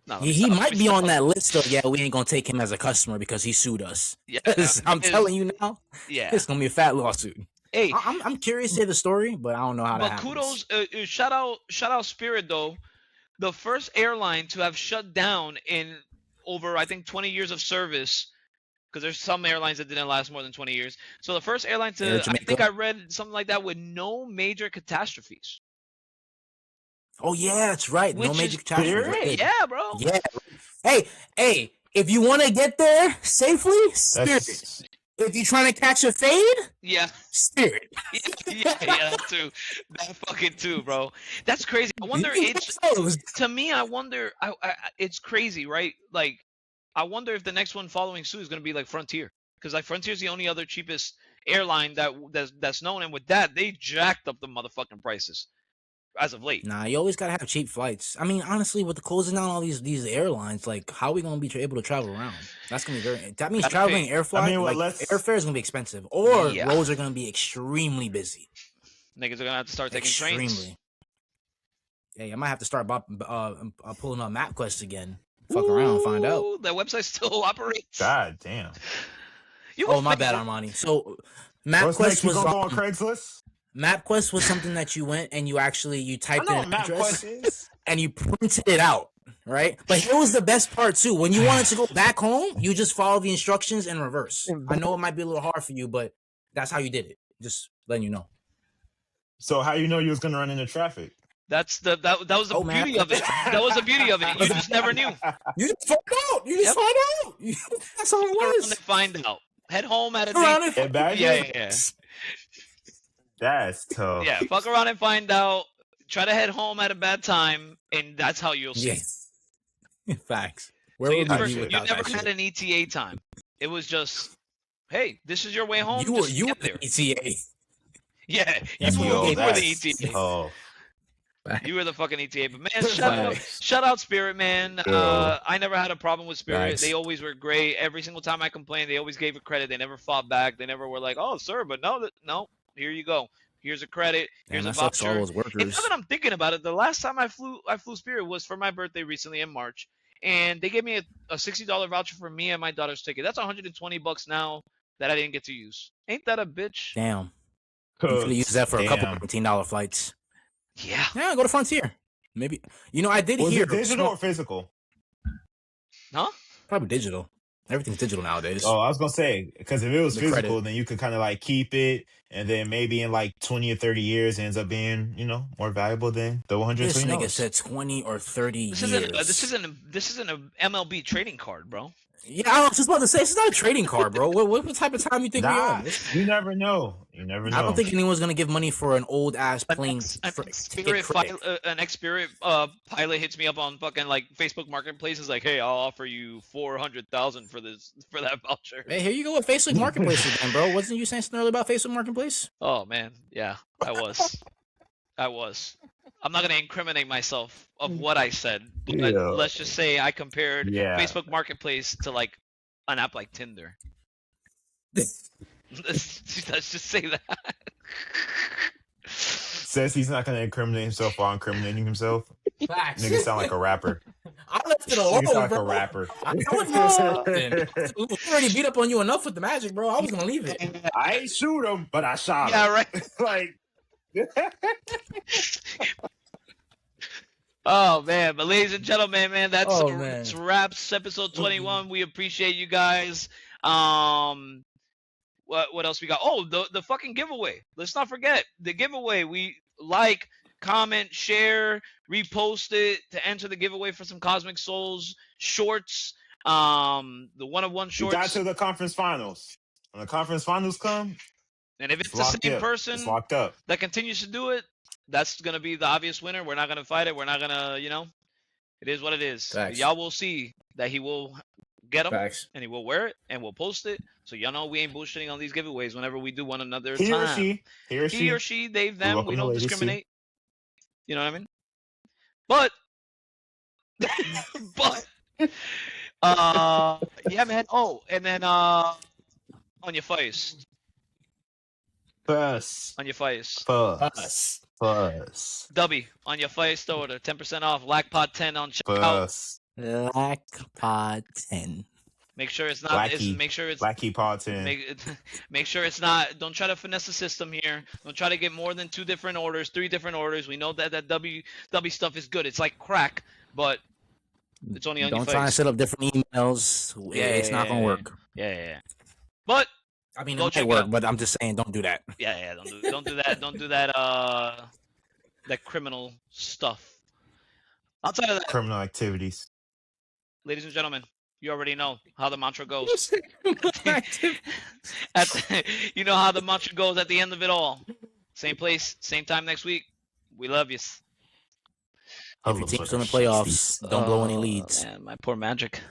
No, he might be on that list though. Yeah, we ain't gonna take him as a customer because he sued us. Yeah, I'm telling you now. Yeah, it's gonna be a fat lawsuit. Hey, I'm curious to hear the story, but I don't know how that happens. But kudos, shout out Spirit though, the first airline to have shut down in over I think 20 years of service, because there's some airlines that didn't last more than 20 years. So the first airline to, I think I read something like that, with no major catastrophes. Oh yeah, that's right. No major catastrophes. Yeah, bro. Yeah. Hey, if you want to get there safely, Spirit. If you're trying to catch a fade, Spirit. yeah, that too. That fucking too, bro. That's crazy. I wonder. To me, I wonder. It's crazy, right? Like, I wonder if the next one following suit is gonna be like Frontier, because like Frontier's the only other cheapest airline that's known, and with that, they jacked up the motherfucking prices. as of late. Nah, you always gotta have cheap flights. I mean, honestly, with the closing down all these airlines, like, how are we gonna be able to travel around? That's gonna be very. That means Gotta traveling pay. air I flight, mean, well, like let's. airfare is gonna be expensive, or Yeah. roads are gonna be extremely busy. Niggas are gonna have to start taking trains. Extremely. Hey, I might have to start pulling up MapQuest again. Fuck around and find out. Ooh, that website still operates. God damn. You Oh, would my think- bad, Armani. So, What's next? MapQuest You was gonna go on Craigslist? MapQuest was something that you went and you I typed know in what an address MapQuest is. and you printed it out, right? But here was the best part too. When you wanted to go back home, you just follow the instructions in reverse. I know it might be a little hard for you, but that's how you did it. Just letting you know. So how you know you was gonna run into traffic? That's that was the Oh, man. beauty of it. That was the beauty of it. You just never knew. You just find out. You just Yep. find out. That's all it Fuck around was. and find out. Head home at a Around date. and And back Yeah. That's tough. Yeah, fuck around and find out. Try to head home at a bad time, and that's how you'll see. Yeah. Facts. Where So would you we never, be shit. you without never that had shit? an ETA time. It was just, hey, this is your way home. You were just get the there. ETA. Yeah, That's you what were gave the that's ETA. tough. You were the fucking ETA. But man, Facts. shout out Spirit, man. Yeah. I never had a problem with Spirit. Facts. They always were great. Every single time I complained, they always gave a credit. They never fought back. They never were like, oh, sir, but no, here you go. Here's a credit. Here's And a that sucks to all voucher. those And workers. now that I'm thinking about it, the last time I flew Spirit was for my birthday recently in March, and they gave me a $60 voucher for me and my daughter's ticket. That's $120 now that I didn't get to use. Ain't that a bitch? Damn. You could have used that for a couple Damn. $15 flights. Yeah. Yeah, go to Frontier. Maybe. I did Was hear. it digital or physical? Huh? Probably digital. Everything's digital nowadays. Oh, I was gonna say, because if it was The physical, credit. then you could kind of like keep it, and then maybe in like 20 or 30 years, it ends up being more valuable than the This $120. nigga said 20 or 30 This years. isn't an MLB trading card, bro. Yeah, I was just about to say, it's not a trading card, bro. What type of time you think we Nah, on? you never know. You never know. I don't think anyone's going to give money for an old-ass plane An ticket credit. ex-Spirit pilot hits me up on fucking like Facebook Marketplace. Is like, hey, I'll offer you $400,000 for that voucher. Hey, here you go with Facebook Marketplace again, bro. Wasn't you saying something earlier about Facebook Marketplace? Oh man, yeah, I was. I'm not gonna incriminate myself of what I said, but Yeah. let's just say I compared Yeah. Facebook Marketplace to like an app like Tinder. Let's just say that. Says he's not gonna incriminate himself while incriminating himself. Facts. Nigga sound like a rapper. I left it Nigga alone, sound like bro. a rapper. I was gonna we already beat up on you enough with the Magic, bro. I was gonna leave it. I ain't shoot him, but I shot him. Yeah, right. Like, Oh man, but ladies and gentlemen, man, that's man. wraps episode 21. We appreciate you guys. What else we got? Oh, the fucking giveaway. Let's not forget the giveaway. We like, comment, share, repost it to enter the giveaway for some Cosmic Souls shorts. The one-of-one we shorts. got to the conference finals. When the conference finals come, And if it's the locked same up. person It's locked up. that continues to do it, that's gonna be the obvious winner. We're not gonna fight it. We're not gonna, it is what it is. Facts. Y'all will see that he will get them Facts. and he will wear it and we'll post it. So y'all know we ain't bullshitting on these giveaways whenever we do one another He or time. she. He or she, they, them. welcome We the don't ladies, too. discriminate. You know what I mean? But, yeah, man. Oh, and then on your face, Fuss. on your face. Fuss. Fuss. Dubby, on your face store, 10% off. Lackpod 10 on checkout. Fuss. Blackpod 10. Make sure it's not. Blackie. Make sure it's. Blackie Parton. Make sure it's not. Don't try to finesse the system here. Don't try to get more than 2 different orders, 3 different orders. We know that W stuff is good. It's like crack, but it's only on your Don't face. try and set up different emails. It's not gonna work. Yeah. But I mean, Go it check might it work, out. but I'm just saying, don't do that. yeah. Don't do that. Don't do that. That criminal stuff. Outside of that, Criminal activities. ladies and gentlemen, you already know how the mantra goes. You know how the mantra goes at the end of it all. Same place, same time next week. We love you. If your team's in the playoffs, don't blow any leads. Man, my poor Magic.